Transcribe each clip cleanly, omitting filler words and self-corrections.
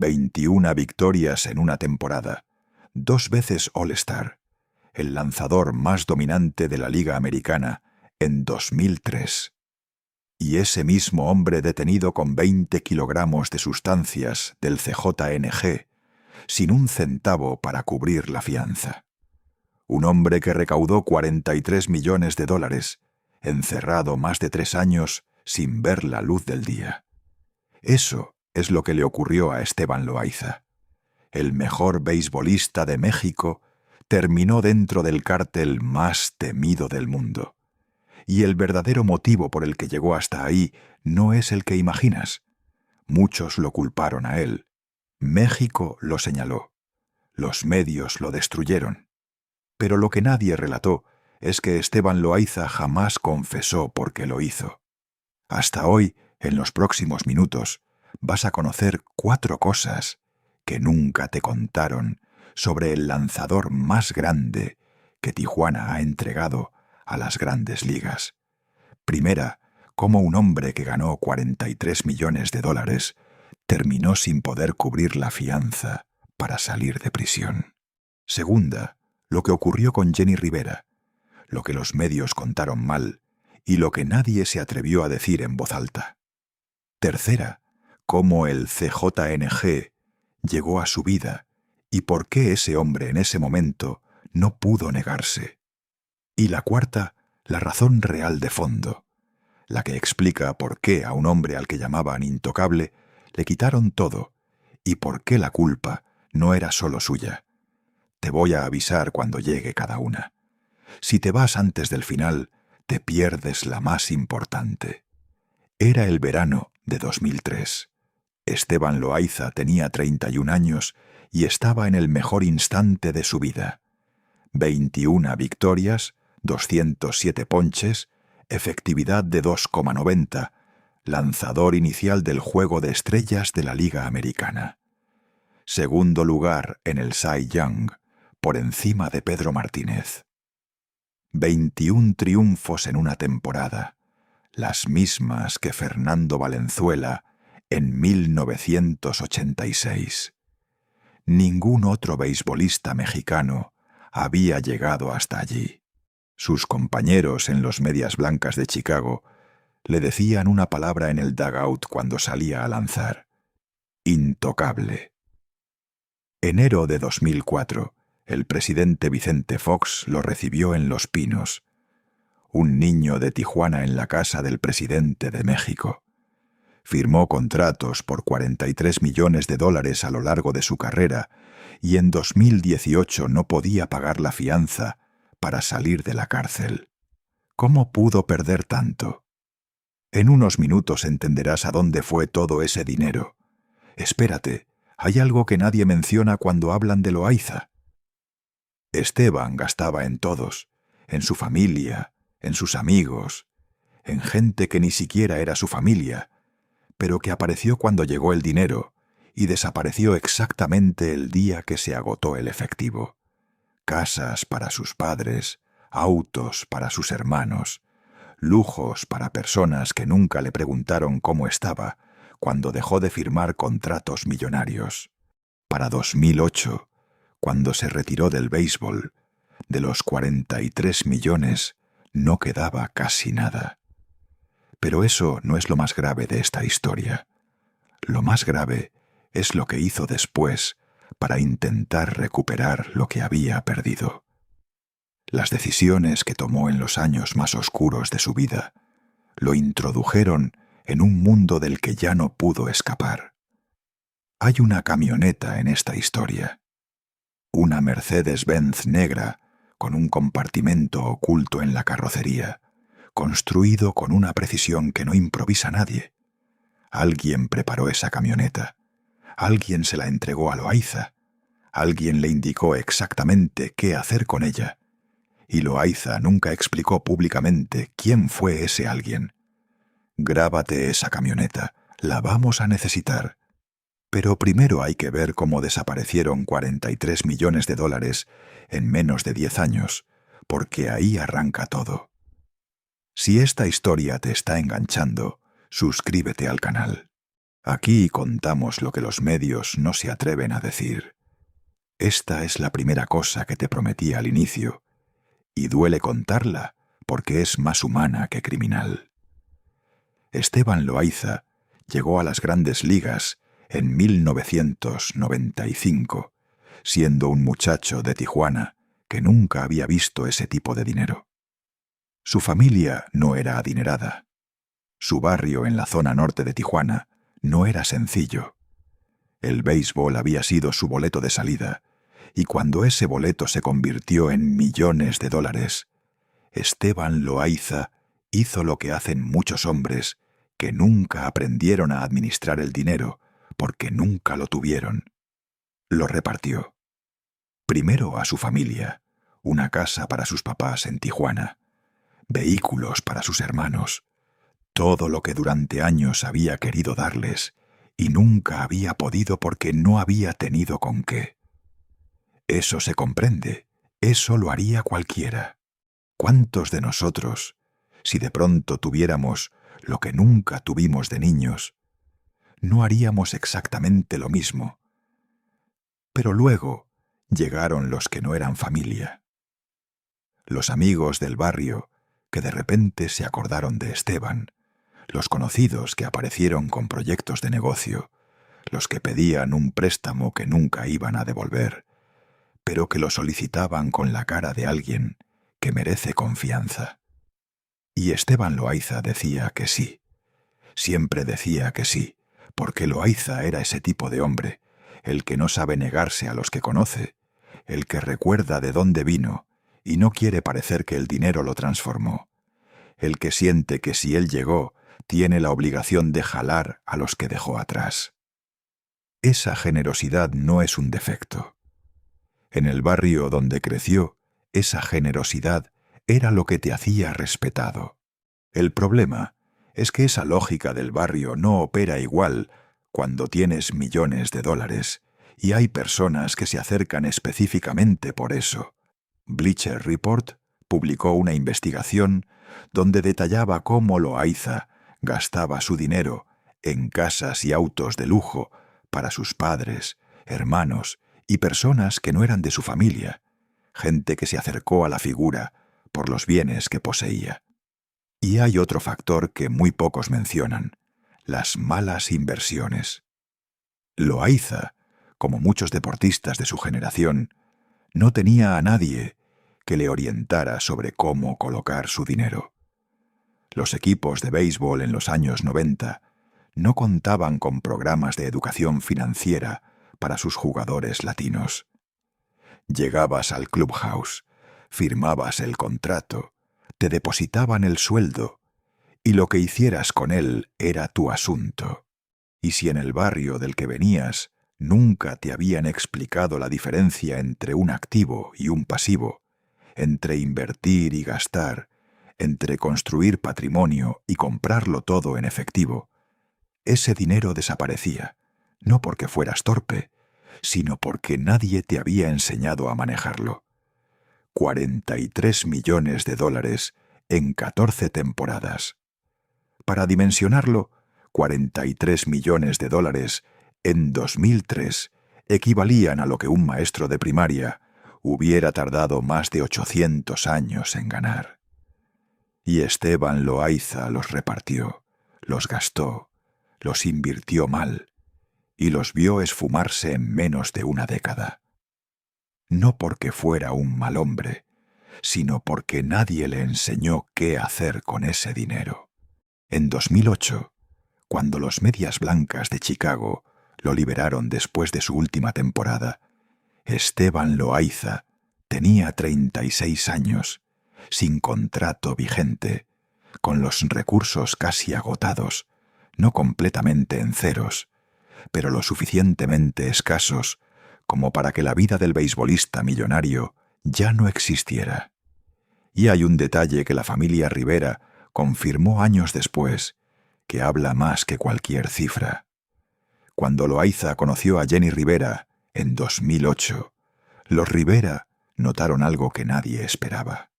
21 victorias en una temporada, 2 veces All-Star, el lanzador más dominante de la Liga Americana en 2003. Y ese mismo hombre detenido con 20 kilogramos de sustancias del CJNG, sin un centavo para cubrir la fianza. Un hombre que recaudó $43 millones, encerrado más de 3 años sin ver la luz del día. Eso es lo que le ocurrió a Esteban Loaiza. El mejor beisbolista de México terminó dentro del cártel más temido del mundo. Y el verdadero motivo por el que llegó hasta ahí no es el que imaginas. Muchos lo culparon a él. México lo señaló. Los medios lo destruyeron. Pero lo que nadie relató es que Esteban Loaiza jamás confesó por qué lo hizo. Hasta hoy, en los próximos minutos, vas a conocer 4 cosas que nunca te contaron sobre el lanzador más grande que Tijuana ha entregado a las grandes ligas. Primera, cómo un hombre que ganó $43 millones terminó sin poder cubrir la fianza para salir de prisión. Segunda, lo que ocurrió con Jenny Rivera, lo que los medios contaron mal y lo que nadie se atrevió a decir en voz alta. Tercera, cómo el CJNG llegó a su vida y por qué ese hombre en ese momento no pudo negarse. Y la cuarta, la razón real de fondo, la que explica por qué a un hombre al que llamaban intocable le quitaron todo y por qué la culpa no era solo suya. Te voy a avisar cuando llegue cada una. Si te vas antes del final, te pierdes la más importante. Era el verano de 2003. Esteban Loaiza tenía 31 años y estaba en el mejor instante de su vida. 21 victorias, 207 ponches, efectividad de 2,90, lanzador inicial del Juego de Estrellas de la Liga Americana. Segundo lugar en el Cy Young, por encima de Pedro Martínez. 21 triunfos en una temporada, las mismas que Fernando Valenzuela en 1986. Ningún otro beisbolista mexicano había llegado hasta allí. Sus compañeros en los Medias Blancas de Chicago le decían una palabra en el dugout cuando salía a lanzar: intocable. Enero de 2004, el presidente Vicente Fox lo recibió en Los Pinos, un niño de Tijuana en la casa del presidente de México. Firmó contratos por $43 millones a lo largo de su carrera y en 2018 no podía pagar la fianza para salir de la cárcel. ¿Cómo pudo perder tanto? En unos minutos entenderás a dónde fue todo ese dinero. Espérate, hay algo que nadie menciona cuando hablan de Loaiza. Esteban gastaba en todos, en su familia, en sus amigos, en gente que ni siquiera era su familia, pero que apareció cuando llegó el dinero y desapareció exactamente el día que se agotó el efectivo. Casas para sus padres, autos para sus hermanos, lujos para personas que nunca le preguntaron cómo estaba cuando dejó de firmar contratos millonarios. Para 2008, cuando se retiró del béisbol, de los 43 millones no quedaba casi nada. Pero eso no es lo más grave de esta historia. Lo más grave es lo que hizo después para intentar recuperar lo que había perdido. Las decisiones que tomó en los años más oscuros de su vida lo introdujeron en un mundo del que ya no pudo escapar. Hay una camioneta en esta historia. Una Mercedes-Benz negra con un compartimento oculto en la carrocería, construido con una precisión que no improvisa nadie. Alguien preparó esa camioneta. Alguien se la entregó a Loaiza. Alguien le indicó exactamente qué hacer con ella. Y Loaiza nunca explicó públicamente quién fue ese alguien. Grábate esa camioneta. La vamos a necesitar. Pero primero hay que ver cómo desaparecieron $43 millones en menos de 10 años, porque ahí arranca todo. Si esta historia te está enganchando, suscríbete al canal. Aquí contamos lo que los medios no se atreven a decir. Esta es la primera cosa que te prometí al inicio, y duele contarla porque es más humana que criminal. Esteban Loaiza llegó a las grandes ligas en 1995, siendo un muchacho de Tijuana que nunca había visto ese tipo de dinero. Su familia no era adinerada. Su barrio en la zona norte de Tijuana no era sencillo. El béisbol había sido su boleto de salida, y cuando ese boleto se convirtió en millones de dólares, Esteban Loaiza hizo lo que hacen muchos hombres que nunca aprendieron a administrar el dinero porque nunca lo tuvieron. Lo repartió. Primero a su familia, una casa para sus papás en Tijuana, vehículos para sus hermanos, todo lo que durante años había querido darles y nunca había podido porque no había tenido con qué. Eso se comprende, eso lo haría cualquiera. ¿Cuántos de nosotros, si de pronto tuviéramos lo que nunca tuvimos de niños, no haríamos exactamente lo mismo? Pero luego llegaron los que no eran familia. Los amigos del barrio que de repente se acordaron de Esteban, los conocidos que aparecieron con proyectos de negocio, los que pedían un préstamo que nunca iban a devolver, pero que lo solicitaban con la cara de alguien que merece confianza. Y Esteban Loaiza decía que sí. Siempre decía que sí, porque Loaiza era ese tipo de hombre, el que no sabe negarse a los que conoce, el que recuerda de dónde vino y no quiere parecer que el dinero lo transformó, el que siente que si él llegó, tiene la obligación de jalar a los que dejó atrás. Esa generosidad no es un defecto. En el barrio donde creció, esa generosidad era lo que te hacía respetado. El problema es que esa lógica del barrio no opera igual cuando tienes millones de dólares, y hay personas que se acercan específicamente por eso. Bleacher Report publicó una investigación donde detallaba cómo Loaiza gastaba su dinero en casas y autos de lujo para sus padres, hermanos y personas que no eran de su familia, gente que se acercó a la figura por los bienes que poseía. Y hay otro factor que muy pocos mencionan: las malas inversiones. Loaiza, como muchos deportistas de su generación, no tenía a nadie que le orientara sobre cómo colocar su dinero. Los equipos de béisbol en los años 90 no contaban con programas de educación financiera para sus jugadores latinos. Llegabas al clubhouse, firmabas el contrato, te depositaban el sueldo, y lo que hicieras con él era tu asunto. Y si en el barrio del que venías nunca te habían explicado la diferencia entre un activo y un pasivo, entre invertir y gastar, entre construir patrimonio y comprarlo todo en efectivo, ese dinero desaparecía, no porque fueras torpe, sino porque nadie te había enseñado a manejarlo. 43 millones de dólares en 14 temporadas. Para dimensionarlo, 43 millones de dólares en 2003 equivalían a lo que un maestro de primaria hubiera tardado más de 800 años en ganar. Y Esteban Loaiza los repartió, los gastó, los invirtió mal y los vio esfumarse en menos de una década. No porque fuera un mal hombre, sino porque nadie le enseñó qué hacer con ese dinero. En 2008, cuando los Medias Blancas de Chicago lo liberaron después de su última temporada, Esteban Loaiza tenía 36 años, sin contrato vigente, con los recursos casi agotados, no completamente en ceros, pero lo suficientemente escasos como para que la vida del beisbolista millonario ya no existiera. Y hay un detalle que la familia Rivera confirmó años después, que habla más que cualquier cifra. Cuando Loaiza conoció a Jenny Rivera en 2008, los Rivera notaron algo que nadie esperaba.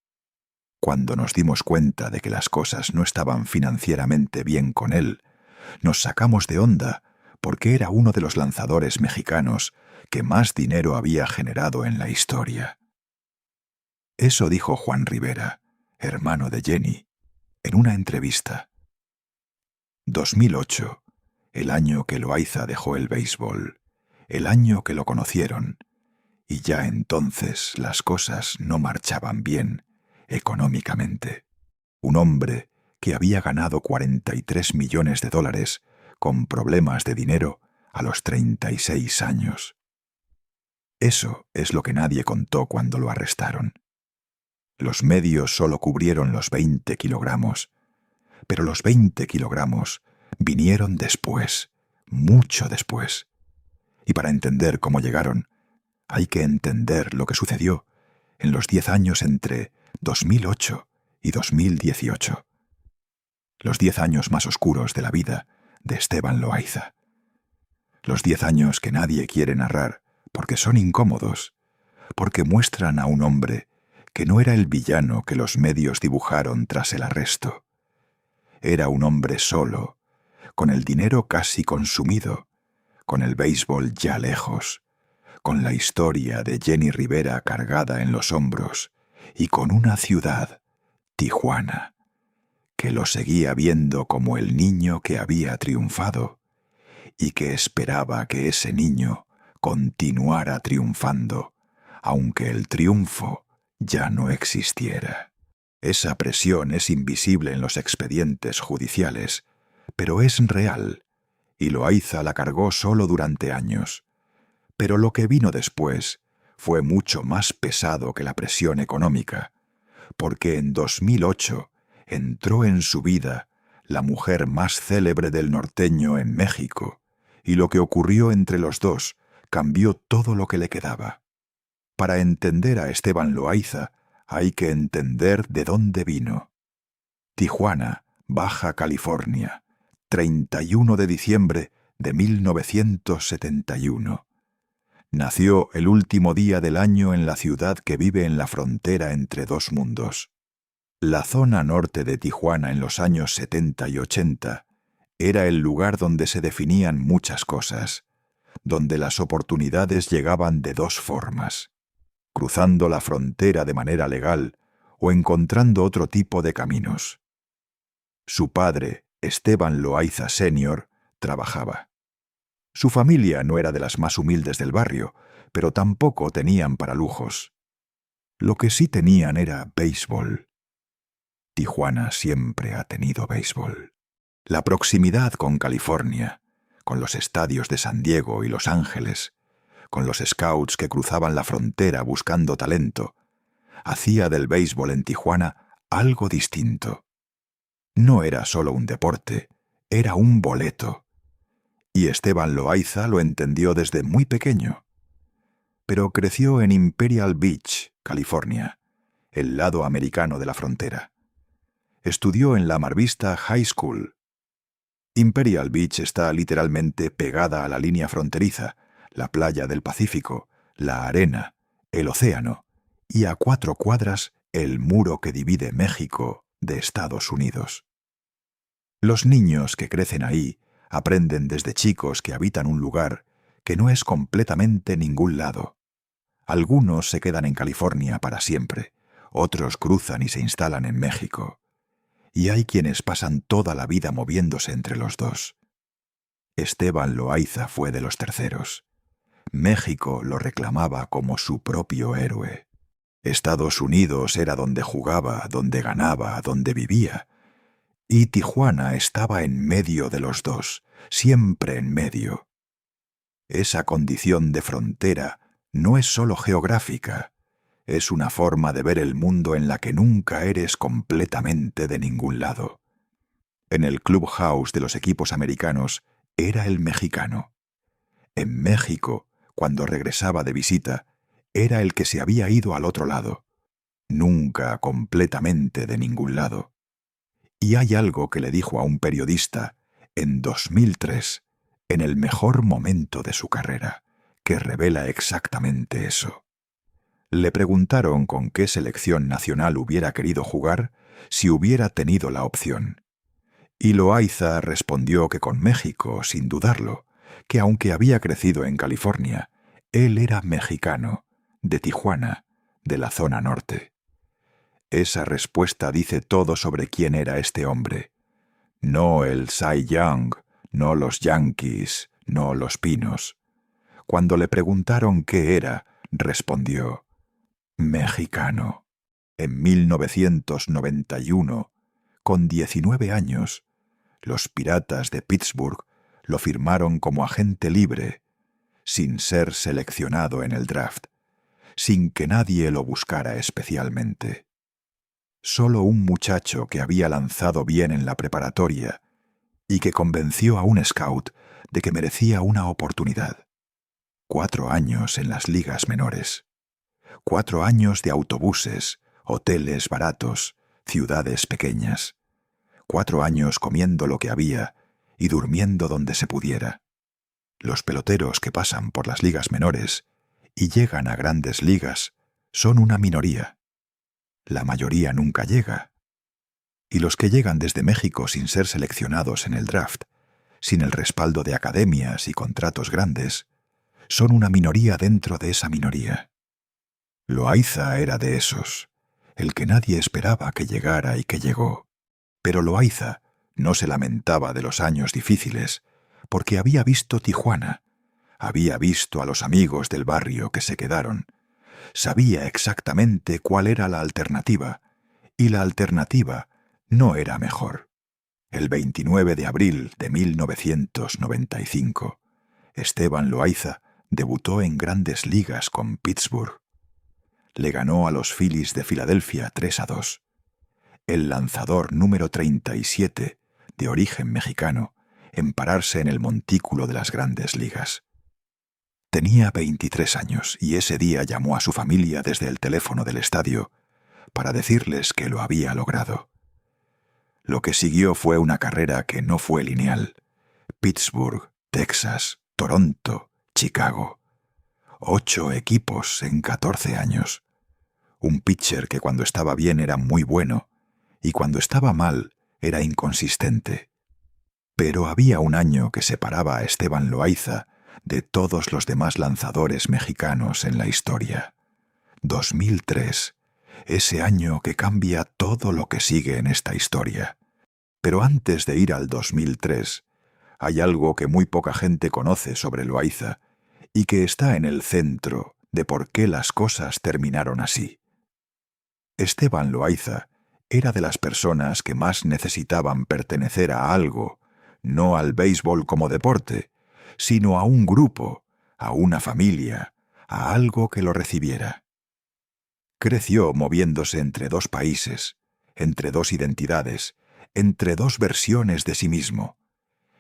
Cuando nos dimos cuenta de que las cosas no estaban financieramente bien con él, nos sacamos de onda porque era uno de los lanzadores mexicanos que más dinero había generado en la historia. Eso dijo Juan Rivera, hermano de Jenny, en una entrevista. 2008, el año que Loaiza dejó el béisbol, el año que lo conocieron, y ya entonces las cosas no marchaban bien económicamente. Un hombre que había ganado $43 millones con problemas de dinero a los 36 años. Eso es lo que nadie contó cuando lo arrestaron. Los medios solo cubrieron los 20 kilogramos, pero los 20 kilogramos vinieron después, mucho después. Y para entender cómo llegaron, hay que entender lo que sucedió en los 10 años entre 2008 y 2018. Los 10 años más oscuros de la vida de Esteban Loaiza. Los 10 años que nadie quiere narrar porque son incómodos, porque muestran a un hombre que no era el villano que los medios dibujaron tras el arresto. Era un hombre solo, con el dinero casi consumido, con el béisbol ya lejos, con la historia de Jenny Rivera cargada en los hombros y con una ciudad, Tijuana, que lo seguía viendo como el niño que había triunfado y que esperaba que ese niño continuara triunfando, aunque el triunfo ya no existiera. Esa presión es invisible en los expedientes judiciales, pero es real, y Loaiza la cargó solo durante años. Pero lo que vino después fue mucho más pesado que la presión económica, porque en 2008 entró en su vida la mujer más célebre del norteño en México, y lo que ocurrió entre los dos cambió todo lo que le quedaba. Para entender a Esteban Loaiza hay que entender de dónde vino. Tijuana, Baja California, 31 de diciembre de 1971. Nació el último día del año en la ciudad que vive en la frontera entre dos mundos. La zona norte de Tijuana en los años 70 y 80 era el lugar donde se definían muchas cosas, donde las oportunidades llegaban de dos formas: cruzando la frontera de manera legal o encontrando otro tipo de caminos. Su padre, Esteban Loaiza Sr., trabajaba. Su familia no era de las más humildes del barrio, pero tampoco tenían para lujos. Lo que sí tenían era béisbol. Tijuana siempre ha tenido béisbol. La proximidad con California, con los estadios de San Diego y Los Ángeles, con los scouts que cruzaban la frontera buscando talento, hacía del béisbol en Tijuana algo distinto. No era solo un deporte, era un boleto. Y Esteban Loaiza lo entendió desde muy pequeño. Pero creció en Imperial Beach, California, el lado americano de la frontera. Estudió en la Mar Vista High School. Imperial Beach está literalmente pegada a la línea fronteriza, la playa del Pacífico, la arena, el océano, y a 4 cuadras el muro que divide México de Estados Unidos. Los niños que crecen ahí aprenden desde chicos que habitan un lugar que no es completamente ningún lado. Algunos se quedan en California para siempre, otros cruzan y se instalan en México. Y hay quienes pasan toda la vida moviéndose entre los dos. Esteban Loaiza fue de los terceros. México lo reclamaba como su propio héroe. Estados Unidos era donde jugaba, donde ganaba, donde vivía. Y Tijuana estaba en medio de los dos, siempre en medio. Esa condición de frontera no es solo geográfica, es una forma de ver el mundo en la que nunca eres completamente de ningún lado. En el clubhouse de los equipos americanos era el mexicano. En México, cuando regresaba de visita, era el que se había ido al otro lado, nunca completamente de ningún lado. Y hay algo que le dijo a un periodista en 2003, en el mejor momento de su carrera, que revela exactamente eso. Le preguntaron con qué selección nacional hubiera querido jugar si hubiera tenido la opción. Y Loaiza respondió que con México, sin dudarlo, que aunque había crecido en California, él era mexicano, de Tijuana, de la zona norte. Esa respuesta dice todo sobre quién era este hombre. No el Cy Young, no los Yankees, no los Pinos. Cuando le preguntaron qué era, respondió: mexicano. En 1991, con 19 años, los Piratas de Pittsburgh lo firmaron como agente libre, sin ser seleccionado en el draft, sin que nadie lo buscara especialmente. Solo un muchacho que había lanzado bien en la preparatoria y que convenció a un scout de que merecía una oportunidad. 4 años en las ligas menores. 4 años de autobuses, hoteles baratos, ciudades pequeñas. 4 años comiendo lo que había y durmiendo donde se pudiera. Los peloteros que pasan por las ligas menores y llegan a grandes ligas son una minoría. La mayoría nunca llega. Y los que llegan desde México sin ser seleccionados en el draft, sin el respaldo de academias y contratos grandes, son una minoría dentro de esa minoría. Loaiza era de esos, el que nadie esperaba que llegara y que llegó. Pero Loaiza no se lamentaba de los años difíciles, porque había visto Tijuana, había visto a los amigos del barrio que se quedaron, sabía exactamente cuál era la alternativa, y la alternativa no era mejor. El 29 de abril de 1995, Esteban Loaiza debutó en Grandes Ligas con Pittsburgh. Le ganó a los Phillies de Filadelfia 3-2. El lanzador número 37, de origen mexicano, en pararse en el montículo de las Grandes Ligas. Tenía 23 años y ese día llamó a su familia desde el teléfono del estadio para decirles que lo había logrado. Lo que siguió fue una carrera que no fue lineal. Pittsburgh, Texas, Toronto, Chicago. 8 equipos en 14 años. Un pitcher que cuando estaba bien era muy bueno y cuando estaba mal era inconsistente. Pero había un año que separaba a Esteban Loaiza de todos los demás lanzadores mexicanos en la historia. 2003, ese año que cambia todo lo que sigue en esta historia. Pero antes de ir al 2003, hay algo que muy poca gente conoce sobre Loaiza y que está en el centro de por qué las cosas terminaron así. Esteban Loaiza era de las personas que más necesitaban pertenecer a algo, no al béisbol como deporte, sino a un grupo, a una familia, a algo que lo recibiera. Creció moviéndose entre 2 países, entre 2 identidades, entre 2 versiones de sí mismo.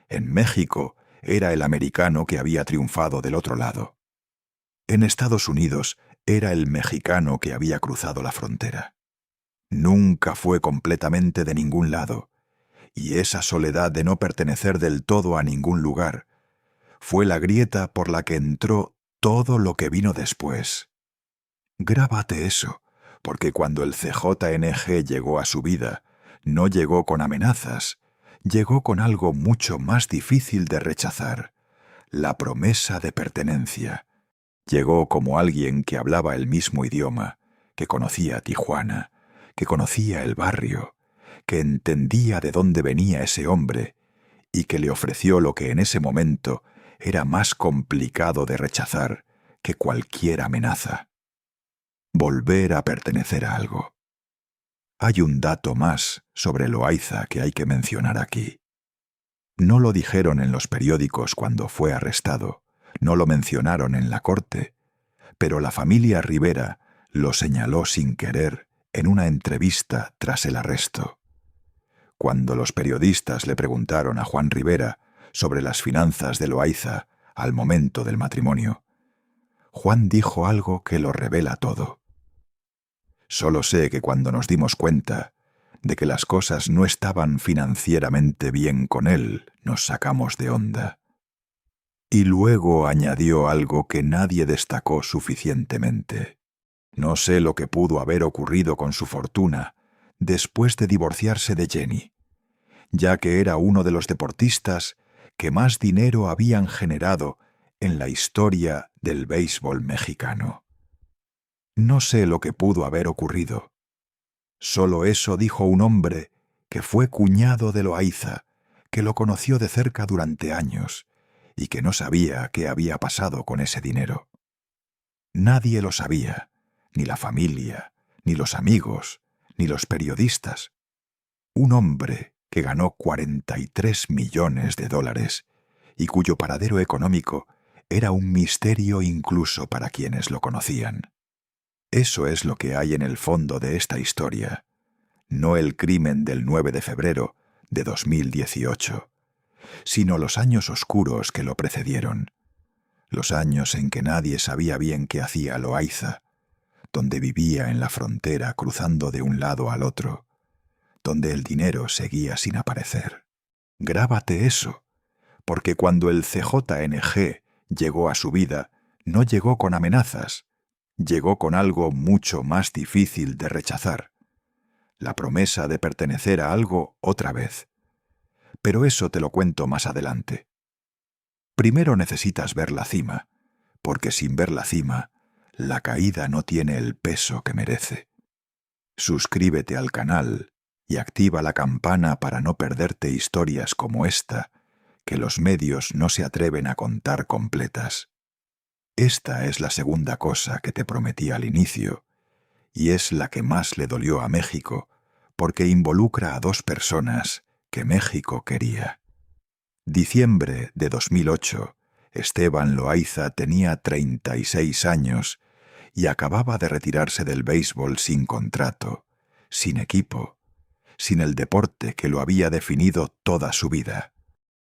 En México era el americano que había triunfado del otro lado. En Estados Unidos era el mexicano que había cruzado la frontera. Nunca fue completamente de ningún lado, y esa soledad de no pertenecer del todo a ningún lugar fue la grieta por la que entró todo lo que vino después. Grábate eso, porque cuando el CJNG llegó a su vida, no llegó con amenazas, llegó con algo mucho más difícil de rechazar, la promesa de pertenencia. Llegó como alguien que hablaba el mismo idioma, que conocía Tijuana, que conocía el barrio, que entendía de dónde venía ese hombre y que le ofreció lo que en ese momento era más complicado de rechazar que cualquier amenaza: volver a pertenecer a algo. Hay un dato más sobre Loaiza que hay que mencionar aquí. No lo dijeron en los periódicos cuando fue arrestado, no lo mencionaron en la corte, pero la familia Rivera lo señaló sin querer en una entrevista tras el arresto. Cuando los periodistas le preguntaron a Juan Rivera sobre las finanzas de Loaiza al momento del matrimonio, Juan dijo algo que lo revela todo. Solo sé que cuando nos dimos cuenta de que las cosas no estaban financieramente bien con él, nos sacamos de onda. Y luego añadió algo que nadie destacó suficientemente. No sé lo que pudo haber ocurrido con su fortuna después de divorciarse de Jenny, ya que era uno de los deportistas que más dinero habían generado en la historia del béisbol mexicano. No sé lo que pudo haber ocurrido. Solo eso dijo un hombre que fue cuñado de Loaiza, que lo conoció de cerca durante años y que no sabía qué había pasado con ese dinero. Nadie lo sabía, ni la familia, ni los amigos, ni los periodistas. Un hombre que ganó 43 millones de dólares y cuyo paradero económico era un misterio incluso para quienes lo conocían. Eso es lo que hay en el fondo de esta historia, no el crimen del 9 de febrero de 2018, sino los años oscuros que lo precedieron, los años en que nadie sabía bien qué hacía Loaiza, donde vivía en la frontera cruzando de un lado al otro, donde el dinero seguía sin aparecer. Grábate eso, porque cuando el CJNG llegó a su vida, no llegó con amenazas, llegó con algo mucho más difícil de rechazar, la promesa de pertenecer a algo otra vez. Pero eso te lo cuento más adelante. Primero necesitas ver la cima, porque sin ver la cima, la caída no tiene el peso que merece. Suscríbete al canal y activa la campana para no perderte historias como esta, que los medios no se atreven a contar completas. Esta es la segunda cosa que te prometí al inicio, y es la que más le dolió a México, porque involucra a dos personas que México quería. Diciembre de 2008, Esteban Loaiza tenía 36 años y acababa de retirarse del béisbol sin contrato, sin equipo, sin el deporte que lo había definido toda su vida.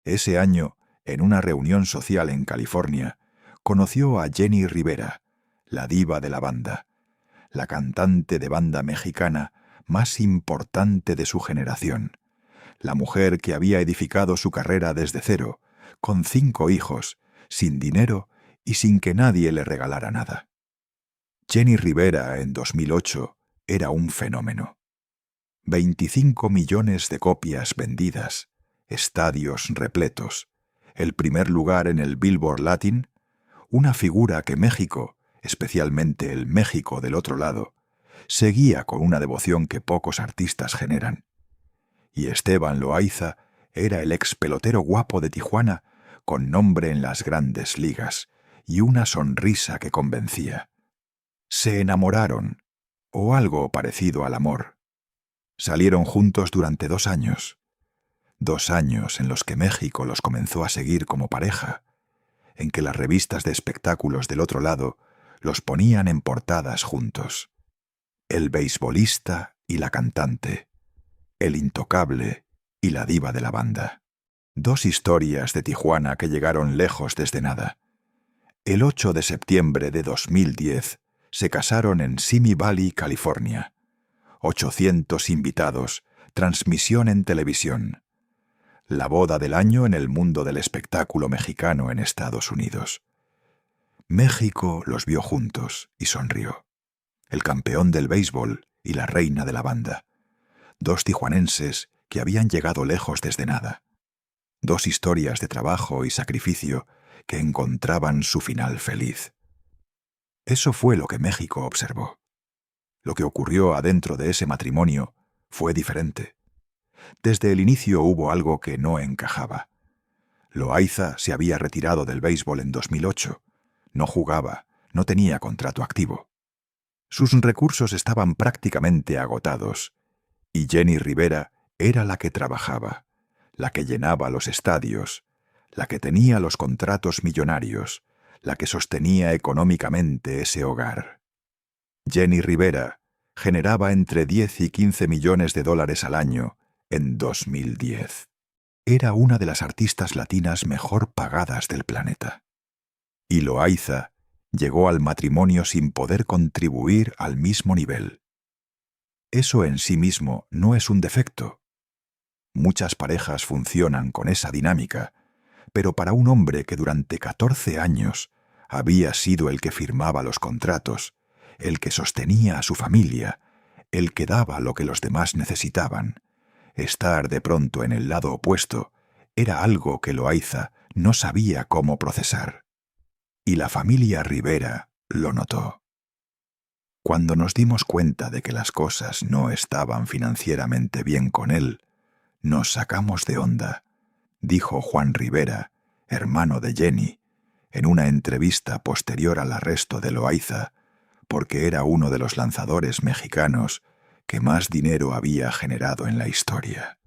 Ese año, en una reunión social en California, conoció a Jenny Rivera, la diva de la banda, la cantante de banda mexicana más importante de su generación, la mujer que había edificado su carrera desde cero, con 5 hijos, sin dinero y sin que nadie le regalara nada. Jenny Rivera, en 2008, era un fenómeno. 25 millones de copias vendidas, estadios repletos, el primer lugar en el Billboard Latin, una figura que México, especialmente el México del otro lado, seguía con una devoción que pocos artistas generan. Y Esteban Loaiza era el ex pelotero guapo de Tijuana, con nombre en las grandes ligas y una sonrisa que convencía. Se enamoraron, o algo parecido al amor. Salieron juntos durante 2 años. 2 años en los que México los comenzó a seguir como pareja, en que las revistas de espectáculos del otro lado los ponían en portadas juntos. El beisbolista y la cantante, el intocable y la diva de la banda. 2 historias de Tijuana que llegaron lejos desde nada. El 8 de septiembre de 2010 se casaron en Simi Valley, California. 800 invitados, transmisión en televisión. La boda del año en el mundo del espectáculo mexicano en Estados Unidos. México los vio juntos y sonrió. El campeón del béisbol y la reina de la banda. 2 tijuanenses que habían llegado lejos desde nada. 2 historias de trabajo y sacrificio que encontraban su final feliz. Eso fue lo que México observó. Lo que ocurrió adentro de ese matrimonio fue diferente. Desde el inicio hubo algo que no encajaba. Loaiza se había retirado del béisbol en 2008. No jugaba, no tenía contrato activo. Sus recursos estaban prácticamente agotados, y Jenny Rivera era la que trabajaba, la que llenaba los estadios, la que tenía los contratos millonarios, la que sostenía económicamente ese hogar. Jenny Rivera generaba entre 10 y 15 millones de dólares al año en 2010. Era una de las artistas latinas mejor pagadas del planeta. Y Loaiza llegó al matrimonio sin poder contribuir al mismo nivel. Eso en sí mismo no es un defecto. Muchas parejas funcionan con esa dinámica, pero para un hombre que durante 14 años había sido el que firmaba los contratos, el que sostenía a su familia, el que daba lo que los demás necesitaban, estar de pronto en el lado opuesto Era algo que Loayza no sabía cómo procesar. Y la familia Rivera lo notó. Cuando nos dimos cuenta de que las cosas no estaban financieramente bien con él, nos sacamos de onda, dijo Juan Rivera, hermano de Jenny, en una entrevista posterior al arresto de Loayza, porque era uno de los lanzadores mexicanos que más dinero había generado en la historia.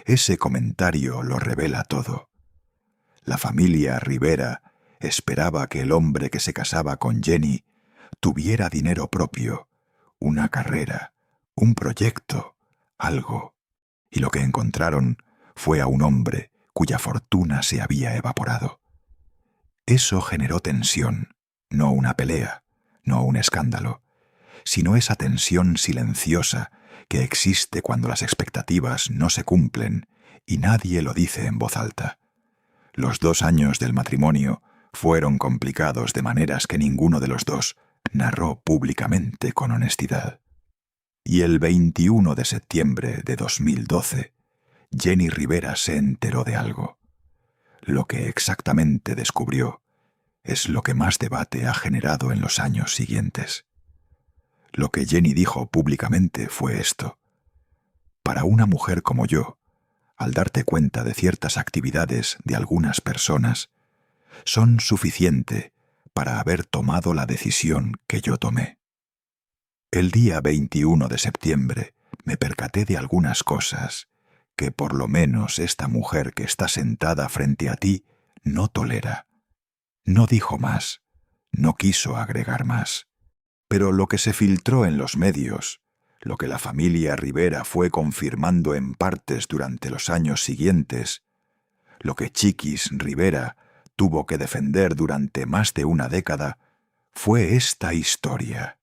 Ese comentario lo revela todo. La familia Rivera esperaba que el hombre que se casaba con Jenny tuviera dinero propio, una carrera, un proyecto, algo. Y lo que encontraron fue a un hombre cuya fortuna se había evaporado. Eso generó tensión, no una pelea, no un escándalo, sino esa tensión silenciosa que existe cuando las expectativas no se cumplen y nadie lo dice en voz alta. Los 2 años del matrimonio fueron complicados de maneras que ninguno de los dos narró públicamente con honestidad. Y el 21 de septiembre de 2012, Jenny Rivera se enteró de algo. Lo que exactamente descubrió es lo que más debate ha generado en los años siguientes. Lo que Jenny dijo públicamente fue esto: para una mujer como yo, al darte cuenta de ciertas actividades de algunas personas, son suficiente para haber tomado la decisión que yo tomé. El día 21 de septiembre me percaté de algunas cosas que por lo menos esta mujer que está sentada frente a ti no tolera. No dijo más, no quiso agregar más. Pero lo que se filtró en los medios, lo que la familia Rivera fue confirmando en partes durante los años siguientes, lo que Chiquis Rivera tuvo que defender durante más de una década, fue esta historia.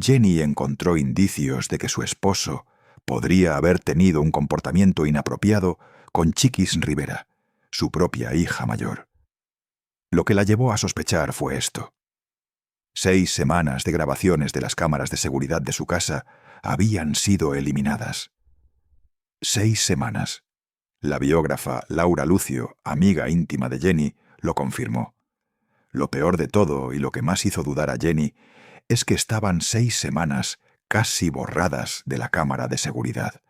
Jenny encontró indicios de que su esposo podría haber tenido un comportamiento inapropiado con Chiquis Rivera, su propia hija mayor. Lo que la llevó a sospechar fue esto: 6 semanas de grabaciones de las cámaras de seguridad de su casa habían sido eliminadas. 6 semanas. La biógrafa Laura Lucio, amiga íntima de Jenny, lo confirmó. Lo peor de todo y lo que más hizo dudar a Jenny es que estaban 6 semanas casi borradas de la cámara de seguridad.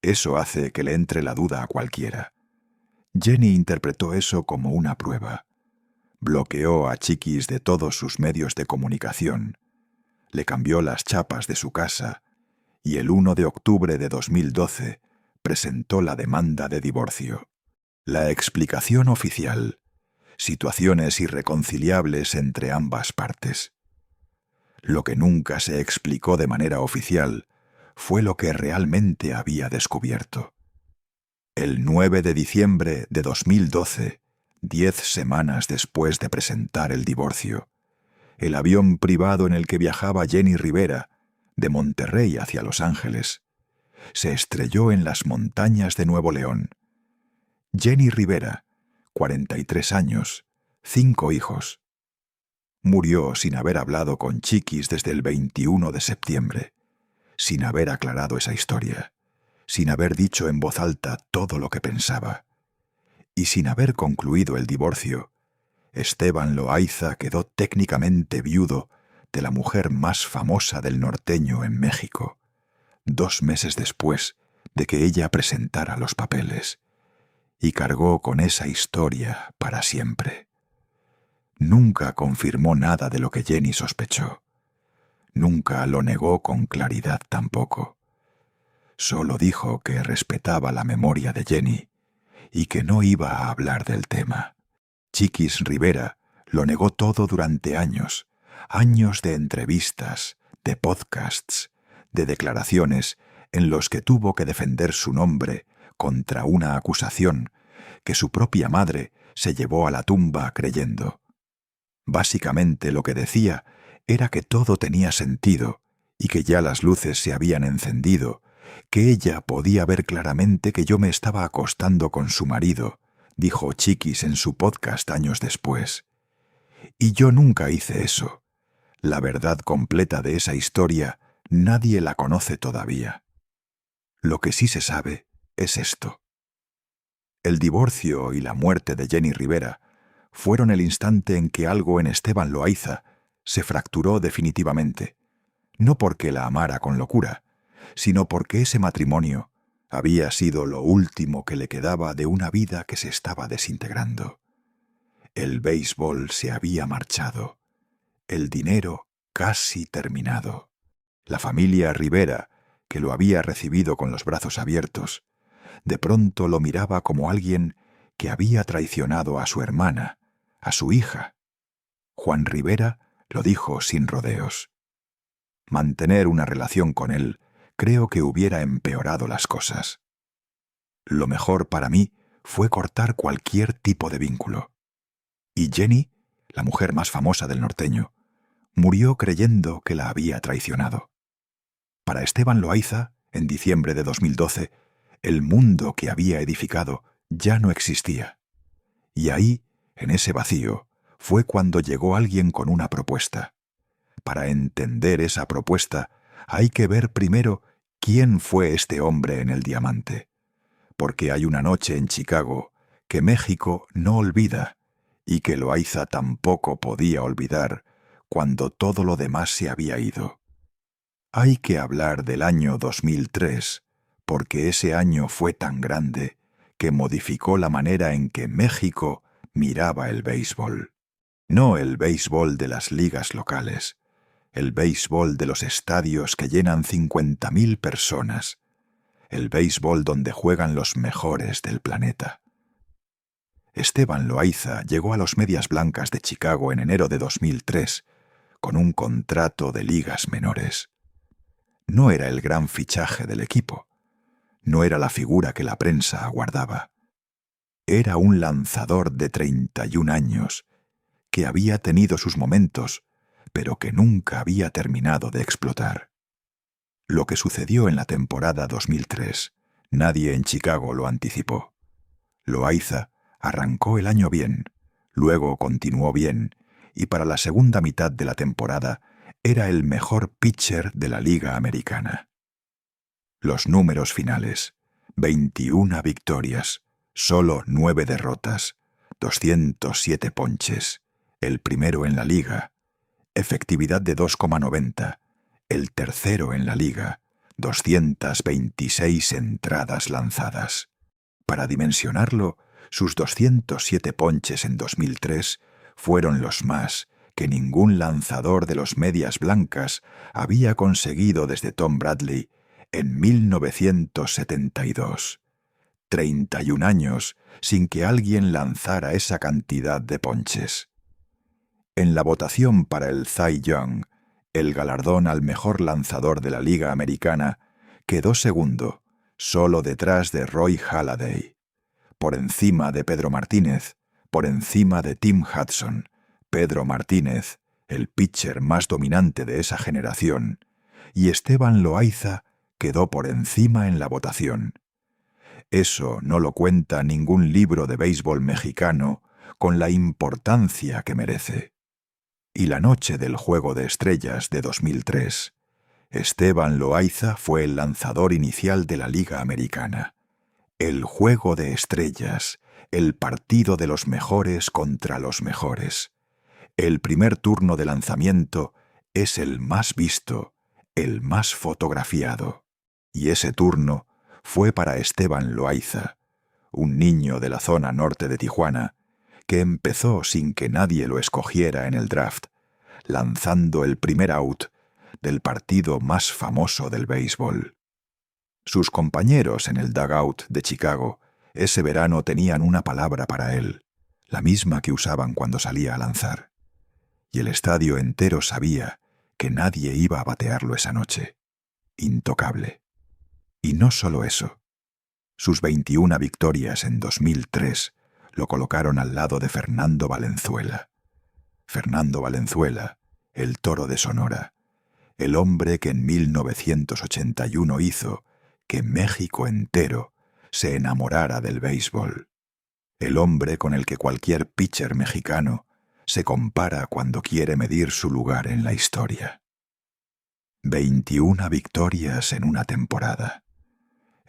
Eso hace que le entre la duda a cualquiera. Jenny interpretó eso como una prueba. Bloqueó a Chiquis de todos sus medios de comunicación, le cambió las chapas de su casa y el 1 de octubre de 2012 presentó la demanda de divorcio. La explicación oficial: situaciones irreconciliables entre ambas partes. Lo que nunca se explicó de manera oficial fue lo que realmente había descubierto. El 9 de diciembre de 2012, 10 semanas después de presentar el divorcio, el avión privado en el que viajaba Jenny Rivera, de Monterrey hacia Los Ángeles, se estrelló en las montañas de Nuevo León. Jenny Rivera, 43 años, 5 hijos. Murió sin haber hablado con Chiquis desde el 21 de septiembre, sin haber aclarado esa historia, sin haber dicho en voz alta todo lo que pensaba. Y sin haber concluido el divorcio, Esteban Loayza quedó técnicamente viudo de la mujer más famosa del norteño en México, 2 meses después de que ella presentara los papeles, y cargó con esa historia para siempre. Nunca confirmó nada de lo que Jenny sospechó. Nunca lo negó con claridad tampoco. Solo dijo que respetaba la memoria de Jenny y que no iba a hablar del tema. Chiquis Rivera lo negó todo durante años, años de entrevistas, de podcasts, de declaraciones en los que tuvo que defender su nombre contra una acusación que su propia madre se llevó a la tumba creyendo. Básicamente lo que decía era que todo tenía sentido y que ya las luces se habían encendido, que ella podía ver claramente que yo me estaba acostando con su marido, dijo Chiquis en su podcast años después. Y yo nunca hice eso. La verdad completa de esa historia nadie la conoce todavía. Lo que sí se sabe es esto: El divorcio y la muerte de Jenny Rivera fueron el instante en que algo en Esteban Loaiza se fracturó definitivamente, no porque la amara con locura, sino porque ese matrimonio había sido lo último que le quedaba de una vida que se estaba desintegrando. El béisbol se había marchado, el dinero casi terminado. La familia Rivera, que lo había recibido con los brazos abiertos, de pronto lo miraba como alguien que había traicionado a su hermana, a su hija. Juan Rivera lo dijo sin rodeos. Mantener una relación con él creo que hubiera empeorado las cosas. Lo mejor para mí fue cortar cualquier tipo de vínculo. Y Jenny, la mujer más famosa del norteño, murió creyendo que la había traicionado. Para Esteban Loaiza, en diciembre de 2012, el mundo que había edificado ya no existía. Y ahí, en ese vacío, fue cuando llegó alguien con una propuesta. Para entender esa propuesta, hay que ver primero quién fue este hombre en el diamante. Porque hay una noche en Chicago que México no olvida y que Loaiza tampoco podía olvidar cuando todo lo demás se había ido. Hay que hablar del año 2003, porque ese año fue tan grande que modificó la manera en que México miraba el béisbol. No el béisbol de las ligas locales, el béisbol de los estadios que llenan 50.000 personas, el béisbol donde juegan los mejores del planeta. Esteban Loaiza llegó a los Medias Blancas de Chicago en enero de 2003 con un contrato de ligas menores. No era el gran fichaje del equipo, no era la figura que la prensa aguardaba. Era un lanzador de 31 años que había tenido sus momentos, pero que nunca había terminado de explotar. Lo que sucedió en la temporada 2003, nadie en Chicago lo anticipó. Loaiza arrancó el año bien, luego continuó bien, y para la segunda mitad de la temporada era el mejor pitcher de la Liga Americana. Los números finales: 21 victorias, solo 9 derrotas, 207 ponches, el primero en la liga, efectividad de 2,90, el tercero en la liga, 226 entradas lanzadas. Para dimensionarlo, sus 207 ponches en 2003 fueron los más que ningún lanzador de los Medias Blancas había conseguido desde Tom Bradley en 1972. 31 años sin que alguien lanzara esa cantidad de ponches. En la votación para el Cy Young, el galardón al mejor lanzador de la Liga Americana, quedó segundo, solo detrás de Roy Halladay. Por encima de Pedro Martínez, por encima de Tim Hudson, Pedro Martínez, el pitcher más dominante de esa generación, y Esteban Loaiza quedó por encima en la votación. Eso no lo cuenta ningún libro de béisbol mexicano con la importancia que merece. Y la noche del Juego de Estrellas de 2003, Esteban Loaiza fue el lanzador inicial de la Liga Americana. El Juego de Estrellas, el partido de los mejores contra los mejores. El primer turno de lanzamiento es el más visto, el más fotografiado. Y ese turno fue para Esteban Loaiza, un niño de la zona norte de Tijuana, que empezó sin que nadie lo escogiera en el draft, lanzando el primer out del partido más famoso del béisbol. Sus compañeros en el dugout de Chicago ese verano tenían una palabra para él, la misma que usaban cuando salía a lanzar. Y el estadio entero sabía que nadie iba a batearlo esa noche. Intocable. Y no solo eso. Sus 21 victorias en 2003 lo colocaron al lado de Fernando Valenzuela. Fernando Valenzuela, el Toro de Sonora, el hombre que en 1981 hizo que México entero se enamorara del béisbol. El hombre con el que cualquier pitcher mexicano se compara cuando quiere medir su lugar en la historia. 21 victorias en una temporada.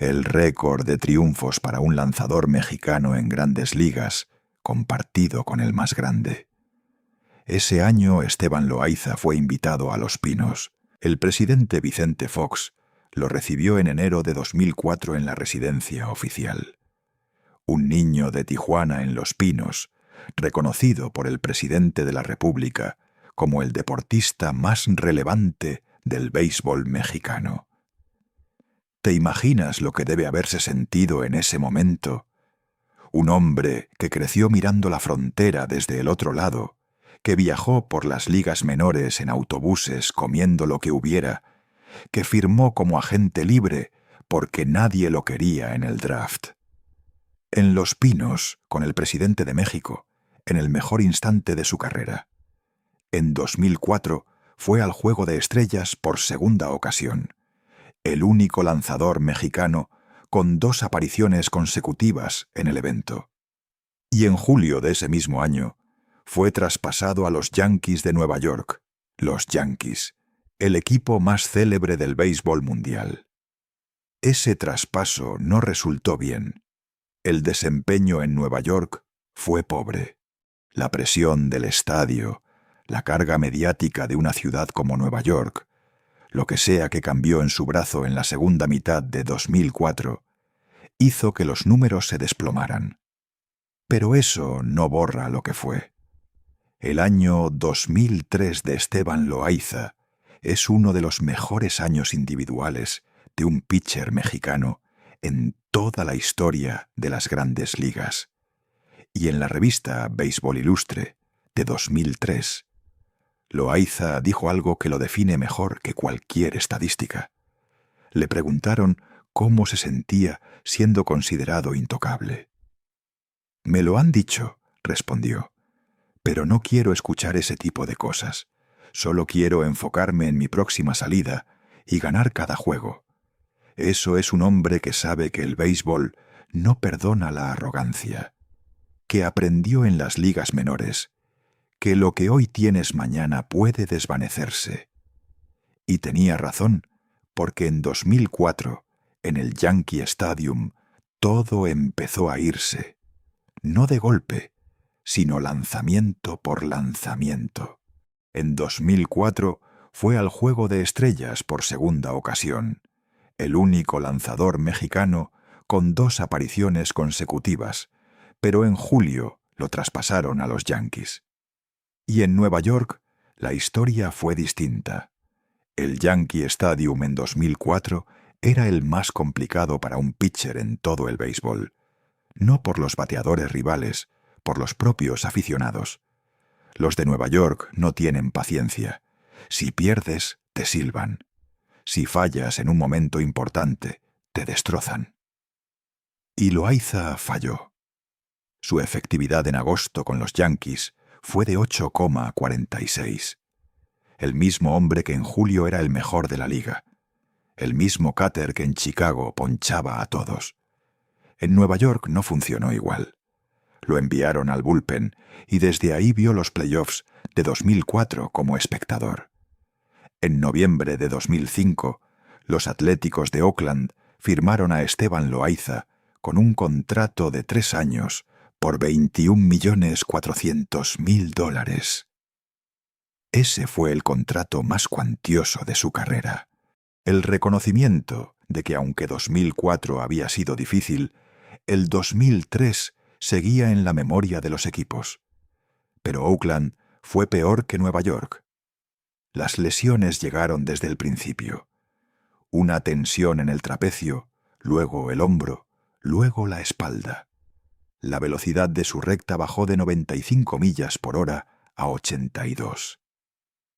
el récord de triunfos para un lanzador mexicano en Grandes Ligas, compartido con el más grande. Ese año Esteban Loaiza fue invitado a Los Pinos. El presidente Vicente Fox lo recibió en enero de 2004 en la residencia oficial. Un niño de Tijuana en Los Pinos, reconocido por el presidente de la República como el deportista más relevante del béisbol mexicano. ¿Te imaginas lo que debe haberse sentido en ese momento? Un hombre que creció mirando la frontera desde el otro lado, que viajó por las ligas menores en autobuses comiendo lo que hubiera, que firmó como agente libre porque nadie lo quería en el draft. En Los Pinos, con el presidente de México, en el mejor instante de su carrera. En 2004 fue al Juego de Estrellas por segunda ocasión. El único lanzador mexicano con 2 apariciones consecutivas en el evento. Y en julio de ese mismo año, fue traspasado a los Yankees de Nueva York, los Yankees, el equipo más célebre del béisbol mundial. Ese traspaso no resultó bien. El desempeño en Nueva York fue pobre. La presión del estadio, la carga mediática de una ciudad como Nueva York, lo que sea que cambió en su brazo en la segunda mitad de 2004, hizo que los números se desplomaran. Pero eso no borra lo que fue. El año 2003 de Esteban Loaiza es uno de los mejores años individuales de un pitcher mexicano en toda la historia de las Grandes Ligas. Y en la revista Béisbol Ilustre de 2003, Loaiza dijo algo que lo define mejor que cualquier estadística. Le preguntaron cómo se sentía siendo considerado intocable. «Me lo han dicho», respondió, «pero no quiero escuchar ese tipo de cosas. Solo quiero enfocarme en mi próxima salida y ganar cada juego. Eso es un hombre que sabe que el béisbol no perdona la arrogancia, que aprendió en las ligas menores, que lo que hoy tienes mañana puede desvanecerse». Y tenía razón, porque en 2004, en el Yankee Stadium, todo empezó a irse, no de golpe, sino lanzamiento por lanzamiento. En 2004 fue al Juego de Estrellas por segunda ocasión, el único lanzador mexicano con 2 apariciones consecutivas, pero en julio lo traspasaron a los Yankees. Y en Nueva York la historia fue distinta. El Yankee Stadium en 2004 era el más complicado para un pitcher en todo el béisbol, no por los bateadores rivales, por los propios aficionados. Los de Nueva York no tienen paciencia. Si pierdes, te silban. Si fallas en un momento importante, te destrozan. Y Loaiza falló. Su efectividad en agosto con los Yankees fue de 8,46. El mismo hombre que en julio era el mejor de la liga. El mismo catcher que en Chicago ponchaba a todos. En Nueva York no funcionó igual. Lo enviaron al bullpen y desde ahí vio los playoffs de 2004 como espectador. En noviembre de 2005, los Atléticos de Oakland firmaron a Esteban Loaiza con un contrato de 3 años por $21.400.000. Ese fue el contrato más cuantioso de su carrera. El reconocimiento de que aunque 2004 había sido difícil, el 2003 seguía en la memoria de los equipos. Pero Oakland fue peor que Nueva York. Las lesiones llegaron desde el principio. Una tensión en el trapecio, luego el hombro, luego la espalda. La velocidad de su recta bajó de 95 millas por hora a 82.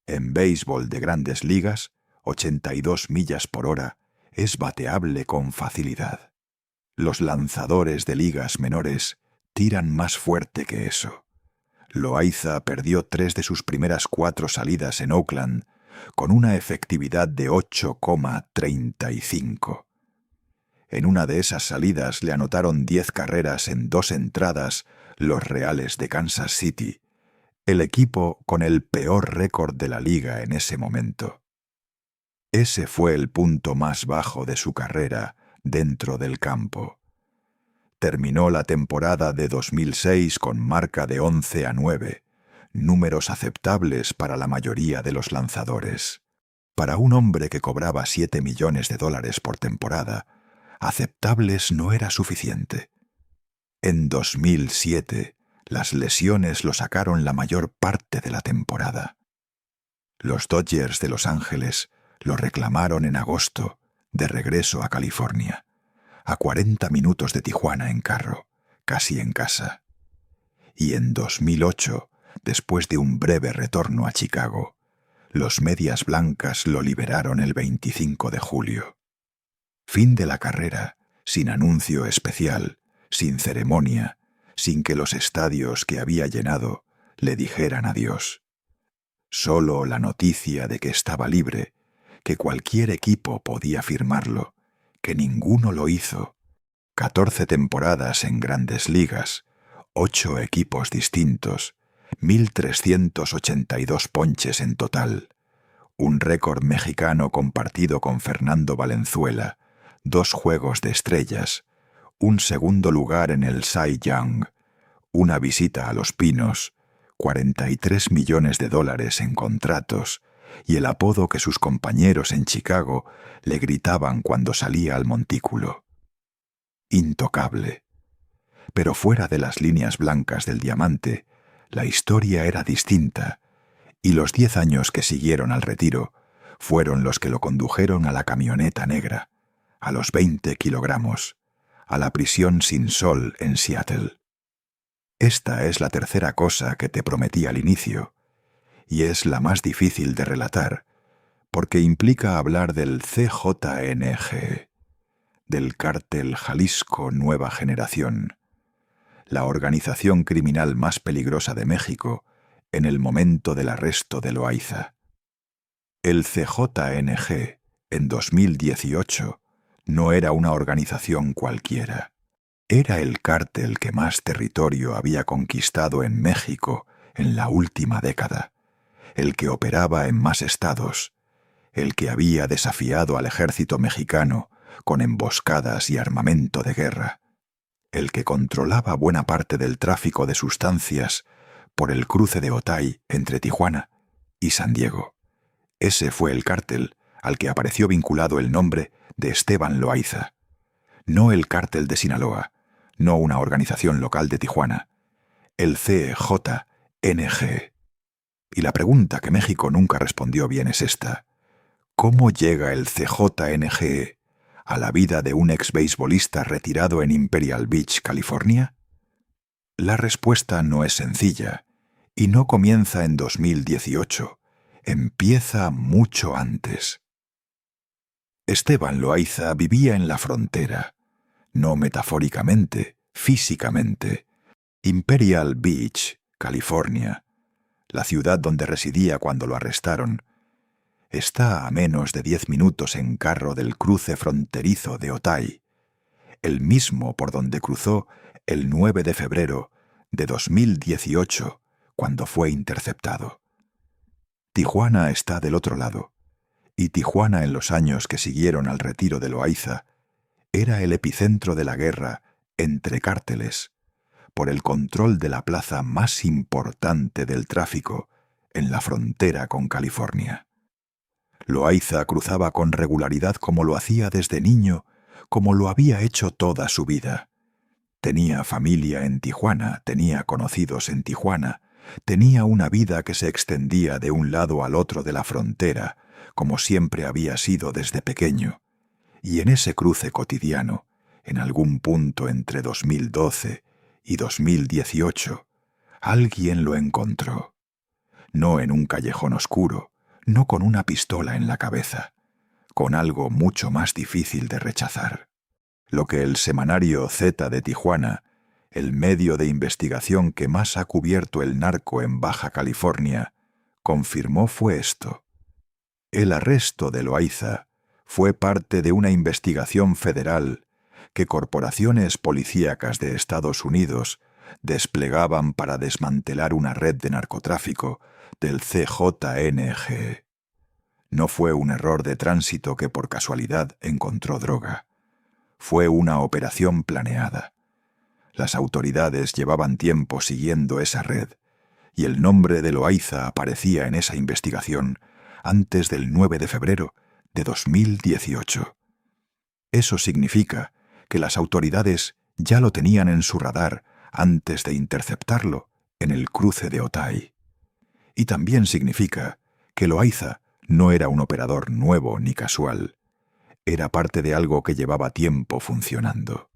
En béisbol de Grandes Ligas, 82 millas por hora es bateable con facilidad. Los lanzadores de ligas menores tiran más fuerte que eso. Loaiza perdió 3 de sus primeras 4 salidas en Oakland con una efectividad de 8,35. En una de esas salidas le anotaron 10 carreras en 2 entradas los Reales de Kansas City, el equipo con el peor récord de la liga en ese momento. Ese fue el punto más bajo de su carrera dentro del campo. Terminó la temporada de 2006 con marca de 11-9, números aceptables para la mayoría de los lanzadores. Para un hombre que cobraba $7 millones por temporada, aceptables no era suficiente. En 2007, las lesiones lo sacaron la mayor parte de la temporada. Los Dodgers de Los Ángeles lo reclamaron en agosto, de regreso a California, a 40 minutos de Tijuana en carro, casi en casa. Y en 2008, después de un breve retorno a Chicago, los Medias Blancas lo liberaron el 25 de julio. Fin de la carrera, sin anuncio especial, sin ceremonia, sin que los estadios que había llenado le dijeran adiós. Solo la noticia de que estaba libre, que cualquier equipo podía firmarlo, que ninguno lo hizo. 14 temporadas en Grandes Ligas, 8 equipos distintos, 1.382 ponches en total, un récord mexicano compartido con Fernando Valenzuela, 2 Juegos de Estrellas, un segundo lugar en el Cy Young, una visita a Los Pinos, $43 millones en contratos y el apodo que sus compañeros en Chicago le gritaban cuando salía al montículo. Intocable. Pero fuera de las líneas blancas del diamante, la historia era distinta, y los 10 años que siguieron al retiro fueron los que lo condujeron a la camioneta negra, a los 20 kilogramos, a la prisión sin sol en Seattle. Esta es la tercera cosa que te prometí al inicio, y es la más difícil de relatar, porque implica hablar del CJNG, del Cártel Jalisco Nueva Generación, la organización criminal más peligrosa de México en el momento del arresto de Loaiza. El CJNG, en 2018, no era una organización cualquiera. Era el cártel que más territorio había conquistado en México en la última década, el que operaba en más estados, el que había desafiado al ejército mexicano con emboscadas y armamento de guerra, el que controlaba buena parte del tráfico de sustancias por el cruce de Otay entre Tijuana y San Diego. Ese fue el cártel al que apareció vinculado el nombre de Esteban Loaiza. No el cártel de Sinaloa, no una organización local de Tijuana, el CJNG. Y la pregunta que México nunca respondió bien es esta: ¿cómo llega el CJNG a la vida de un ex-beisbolista retirado en Imperial Beach, California? La respuesta no es sencilla, y no comienza en 2018, empieza mucho antes. Esteban Loaiza vivía en la frontera, no metafóricamente, físicamente. Imperial Beach, California, la ciudad donde residía cuando lo arrestaron, está a menos de 10 minutos en carro del cruce fronterizo de Otay, el mismo por donde cruzó el 9 de febrero de 2018, cuando fue interceptado. Tijuana está del otro lado, y Tijuana en los años que siguieron al retiro de Loaiza era el epicentro de la guerra entre cárteles, por el control de la plaza más importante del tráfico en la frontera con California. Loaiza cruzaba con regularidad como lo hacía desde niño, como lo había hecho toda su vida. Tenía familia en Tijuana, tenía conocidos en Tijuana, tenía una vida que se extendía de un lado al otro de la frontera, como siempre había sido desde pequeño. Y en ese cruce cotidiano, en algún punto entre 2012 y 2018, alguien lo encontró. No en un callejón oscuro, no con una pistola en la cabeza, con algo mucho más difícil de rechazar. Lo que el semanario Z de Tijuana, el medio de investigación que más ha cubierto el narco en Baja California, confirmó fue esto: el arresto de Loaiza fue parte de una investigación federal que corporaciones policíacas de Estados Unidos desplegaban para desmantelar una red de narcotráfico del CJNG. No fue un error de tránsito que por casualidad encontró droga. Fue una operación planeada. Las autoridades llevaban tiempo siguiendo esa red, y el nombre de Loaiza aparecía en esa investigación antes del 9 de febrero de 2018. Eso significa que las autoridades ya lo tenían en su radar antes de interceptarlo en el cruce de Otay. Y también significa que Loaiza no era un operador nuevo ni casual. Era parte de algo que llevaba tiempo funcionando.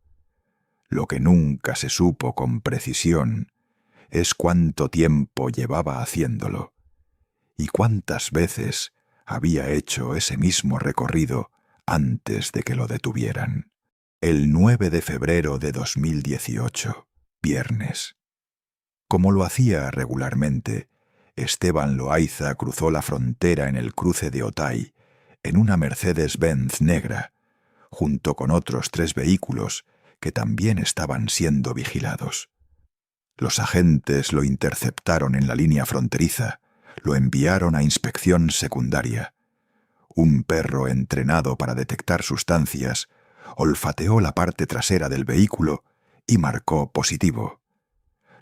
Lo que nunca se supo con precisión es cuánto tiempo llevaba haciéndolo y cuántas veces había hecho ese mismo recorrido antes de que lo detuvieran. El 9 de febrero de 2018, viernes. Como lo hacía regularmente, Esteban Loaiza cruzó la frontera en el cruce de Otay en una Mercedes-Benz negra, junto con otros 3 vehículos que también estaban siendo vigilados. Los agentes lo interceptaron en la línea fronteriza, lo enviaron a inspección secundaria. Un perro entrenado para detectar sustancias olfateó la parte trasera del vehículo y marcó positivo.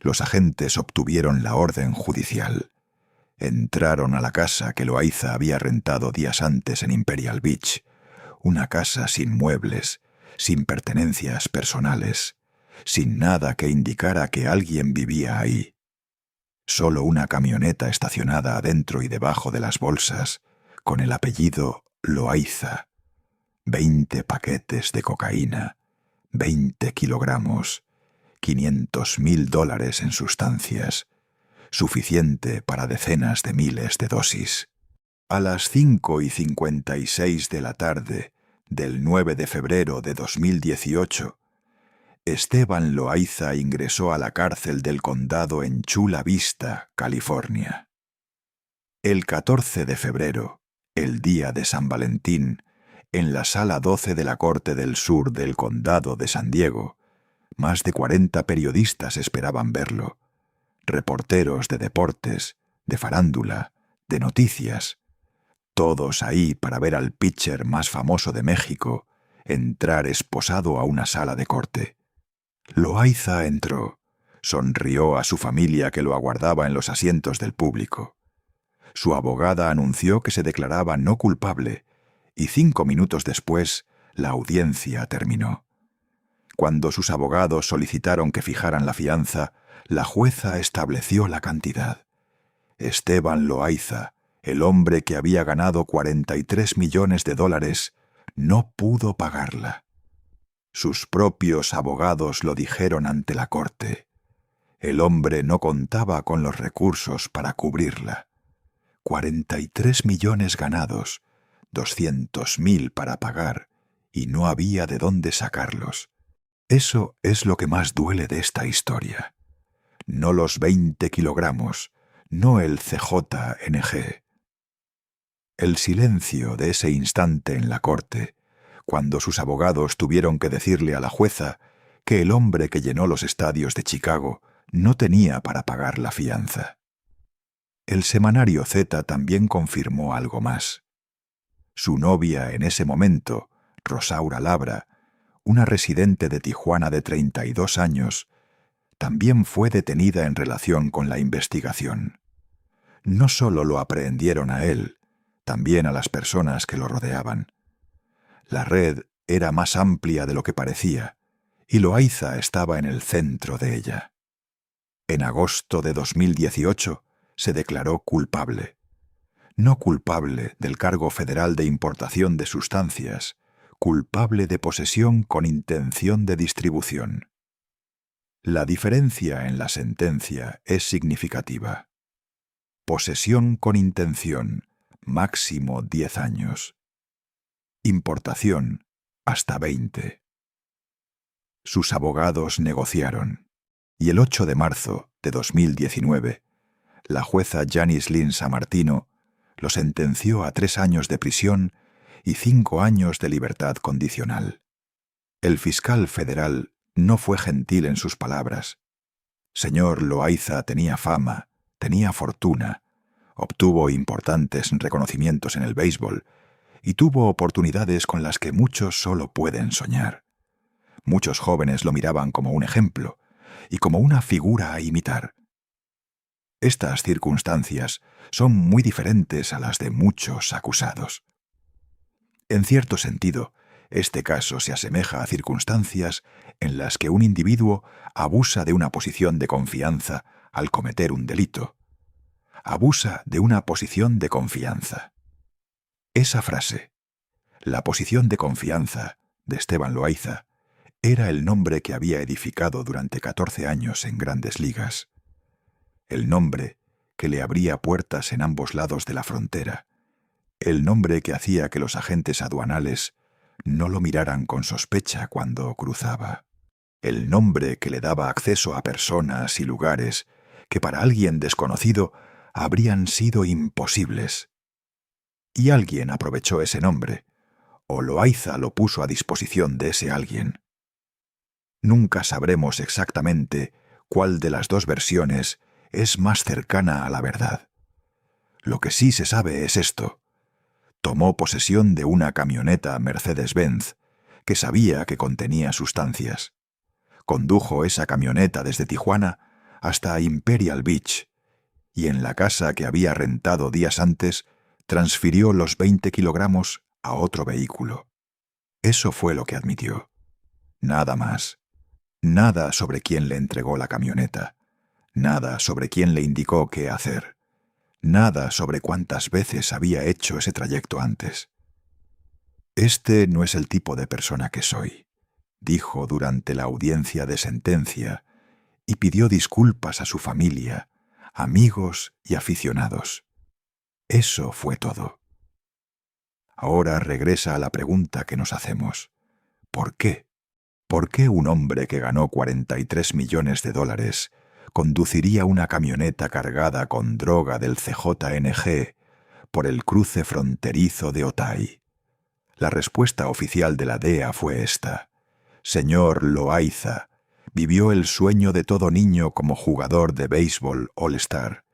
Los agentes obtuvieron la orden judicial. Entraron a la casa que Loaiza había rentado días antes en Imperial Beach, una casa sin muebles, sin pertenencias personales, sin nada que indicara que alguien vivía ahí. Solo una camioneta estacionada adentro y debajo de las bolsas, con el apellido Loaiza. 20 paquetes de cocaína, 20 kilogramos, $500,000 en sustancias, suficiente para decenas de miles de dosis. A las 5:56 de la tarde del 9 de febrero de 2018, Esteban Loaiza ingresó a la cárcel del condado en Chula Vista, California. El 14 de febrero, el día de San Valentín, en la Sala 12 de la Corte del Sur del Condado de San Diego, más de 40 periodistas esperaban verlo. Reporteros de deportes, de farándula, de noticias, todos ahí para ver al pitcher más famoso de México entrar esposado a una sala de corte. Loaiza entró, sonrió a su familia que lo aguardaba en los asientos del público. Su abogada anunció que se declaraba no culpable y 5 minutos después la audiencia terminó. Cuando sus abogados solicitaron que fijaran la fianza, la jueza estableció la cantidad. Esteban Loaiza, el hombre que había ganado $43 millones, no pudo pagarla. Sus propios abogados lo dijeron ante la corte. El hombre no contaba con los recursos para cubrirla. 43 millones ganados, 200,000 para pagar, y no había de dónde sacarlos. Eso es lo que más duele de esta historia. No los 20 kilogramos, no el CJNG. El silencio de ese instante en la corte, cuando sus abogados tuvieron que decirle a la jueza que el hombre que llenó los estadios de Chicago no tenía para pagar la fianza. El semanario Z también confirmó algo más. Su novia en ese momento, Rosaura Labra, una residente de Tijuana de 32 años, también fue detenida en relación con la investigación. No solo lo aprehendieron a él, también a las personas que lo rodeaban. La red era más amplia de lo que parecía, y Loaiza estaba en el centro de ella. En agosto de 2018 se declaró culpable. No culpable del cargo federal de importación de sustancias, culpable de posesión con intención de distribución. La diferencia en la sentencia es significativa. Posesión con intención, máximo 10 años. Importación, hasta 20. Sus abogados negociaron, y el 8 de marzo de 2019, la jueza Janice Lynn Sammartino lo sentenció a 3 años de prisión y 5 años de libertad condicional. El fiscal federal no fue gentil en sus palabras. Señor Loaiza tenía fama, tenía fortuna, obtuvo importantes reconocimientos en el béisbol y tuvo oportunidades con las que muchos solo pueden soñar. Muchos jóvenes lo miraban como un ejemplo y como una figura a imitar. Estas circunstancias son muy diferentes a las de muchos acusados. En cierto sentido, este caso se asemeja a circunstancias en las que un individuo abusa de una posición de confianza al cometer un delito. Abusa de una posición de confianza. Esa frase, la posición de confianza, de Esteban Loaiza, era el nombre que había edificado durante 14 años en Grandes Ligas. El nombre que le abría puertas en ambos lados de la frontera. El nombre que hacía que los agentes aduanales no lo miraran con sospecha cuando cruzaba. El nombre que le daba acceso a personas y lugares que para alguien desconocido habrían sido imposibles. Y alguien aprovechó ese nombre, o Loaiza lo puso a disposición de ese alguien. Nunca sabremos exactamente cuál de las dos versiones es más cercana a la verdad. Lo que sí se sabe es esto. Tomó posesión de una camioneta Mercedes-Benz que sabía que contenía sustancias. Condujo esa camioneta desde Tijuana hasta Imperial Beach y en la casa que había rentado días antes transfirió los 20 kilogramos a otro vehículo. Eso fue lo que admitió. Nada más. Nada sobre quién le entregó la camioneta. Nada sobre quién le indicó qué hacer. Nada sobre cuántas veces había hecho ese trayecto antes. Este no es el tipo de persona que soy, dijo durante la audiencia de sentencia y pidió disculpas a su familia, amigos y aficionados. Eso fue todo. Ahora regresa a la pregunta que nos hacemos. ¿Por qué? ¿Por qué un hombre que ganó 43 millones de dólares conduciría una camioneta cargada con droga del CJNG por el cruce fronterizo de Otay? La respuesta oficial de la DEA fue esta. Señor Loaiza vivió el sueño de todo niño como jugador de béisbol All-Star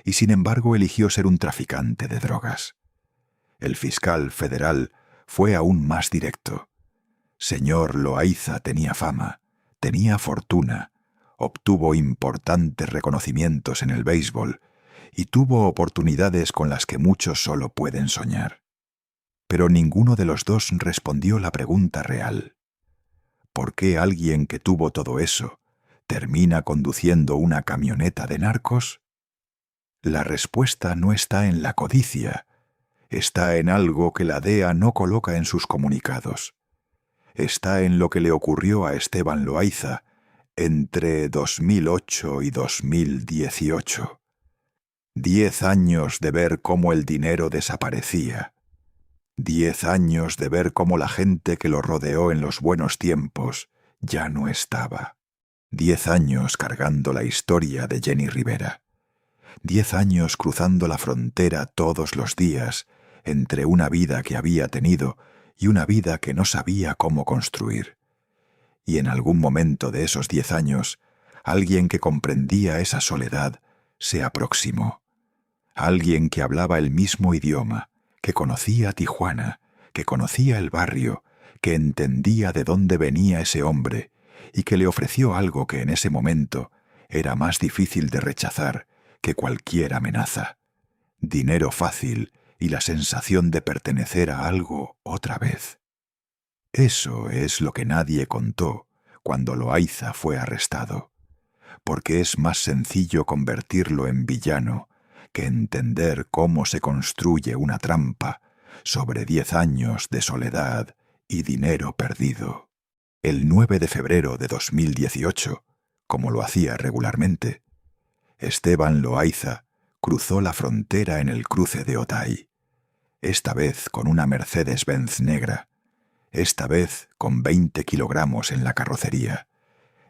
y sin embargo eligió ser un traficante de drogas. El fiscal federal fue aún más directo. Señor Loaiza tenía fama, tenía fortuna, obtuvo importantes reconocimientos en el béisbol y tuvo oportunidades con las que muchos solo pueden soñar. Pero ninguno de los dos respondió la pregunta real. ¿Por qué alguien que tuvo todo eso termina conduciendo una camioneta de narcos? La respuesta no está en la codicia, está en algo que la DEA no coloca en sus comunicados. Está en lo que le ocurrió a Esteban Loaiza entre 2008 y 2018. 10 años de ver cómo el dinero desaparecía. 10 años de ver cómo la gente que lo rodeó en los buenos tiempos ya no estaba. 10 años cargando la historia de Jenny Rivera. 10 años cruzando la frontera todos los días entre una vida que había tenido y una vida que no sabía cómo construir. Y en algún momento de esos 10 años, alguien que comprendía esa soledad se aproximó. Alguien que hablaba el mismo idioma, que conocía Tijuana, que conocía el barrio, que entendía de dónde venía ese hombre y que le ofreció algo que en ese momento era más difícil de rechazar que cualquier amenaza. Dinero fácil y la sensación de pertenecer a algo otra vez. Eso es lo que nadie contó cuando Loaiza fue arrestado, porque es más sencillo convertirlo en villano que entender cómo se construye una trampa sobre 10 años de soledad y dinero perdido. El 9 de febrero de 2018, como lo hacía regularmente, Esteban Loaiza cruzó la frontera en el cruce de Otay, esta vez con una Mercedes-Benz negra, esta vez con 20 kilogramos en la carrocería,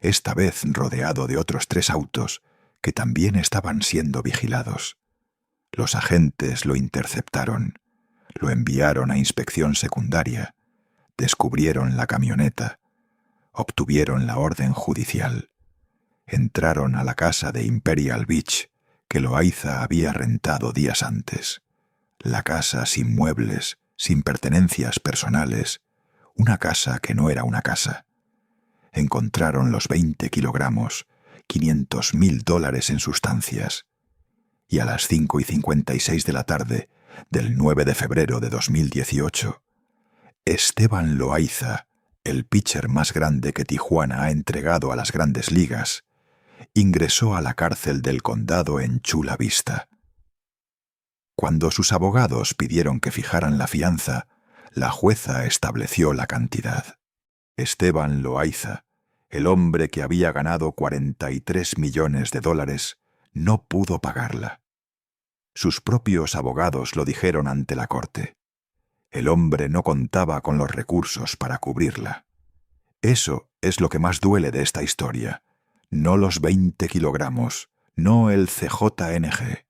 esta vez rodeado de otros 3 autos que también estaban siendo vigilados. Los agentes lo interceptaron, lo enviaron a inspección secundaria, descubrieron la camioneta, obtuvieron la orden judicial, entraron a la casa de Imperial Beach que Loaiza había rentado días antes. La casa sin muebles, sin pertenencias personales, una casa que no era una casa. encontraron los 20 kilogramos, $500.000 en sustancias. Y a las 5:56 de la tarde del 9 de febrero de 2018, Esteban Loaiza, el pitcher más grande que Tijuana ha entregado a las Grandes Ligas, ingresó a la cárcel del condado en Chula Vista. Cuando sus abogados pidieron que fijaran la fianza, la jueza estableció la cantidad. Esteban Loaiza, el hombre que había ganado $43 millones, no pudo pagarla. Sus propios abogados lo dijeron ante la corte. El hombre no contaba con los recursos para cubrirla. Eso es lo que más duele de esta historia. No los 20 kilogramos, no el CJNG.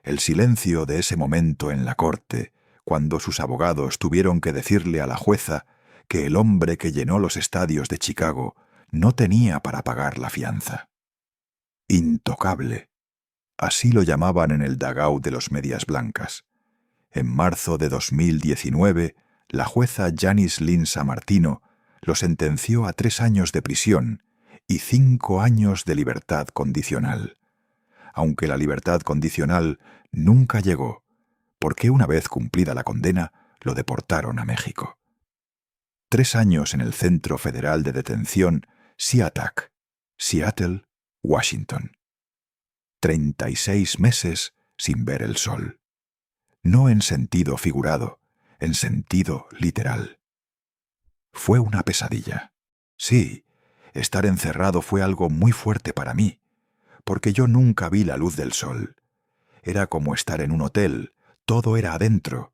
El silencio de ese momento en la corte, cuando sus abogados tuvieron que decirle a la jueza que el hombre que llenó los estadios de Chicago no tenía para pagar la fianza. Intocable. Así lo llamaban en el dugout de los Medias Blancas. En marzo de 2019, la jueza Janice Lynn Sammartino lo sentenció a 3 años de prisión y 5 años de libertad condicional. Aunque la libertad condicional nunca llegó, porque una vez cumplida la condena, lo deportaron a México. 3 años en el Centro Federal de Detención SeaTac, Seattle, Washington. 36 meses sin ver el sol. No en sentido figurado, en sentido literal. Fue una pesadilla. Sí, estar encerrado fue algo muy fuerte para mí, porque yo nunca vi la luz del sol. Era como estar en un hotel, todo era adentro.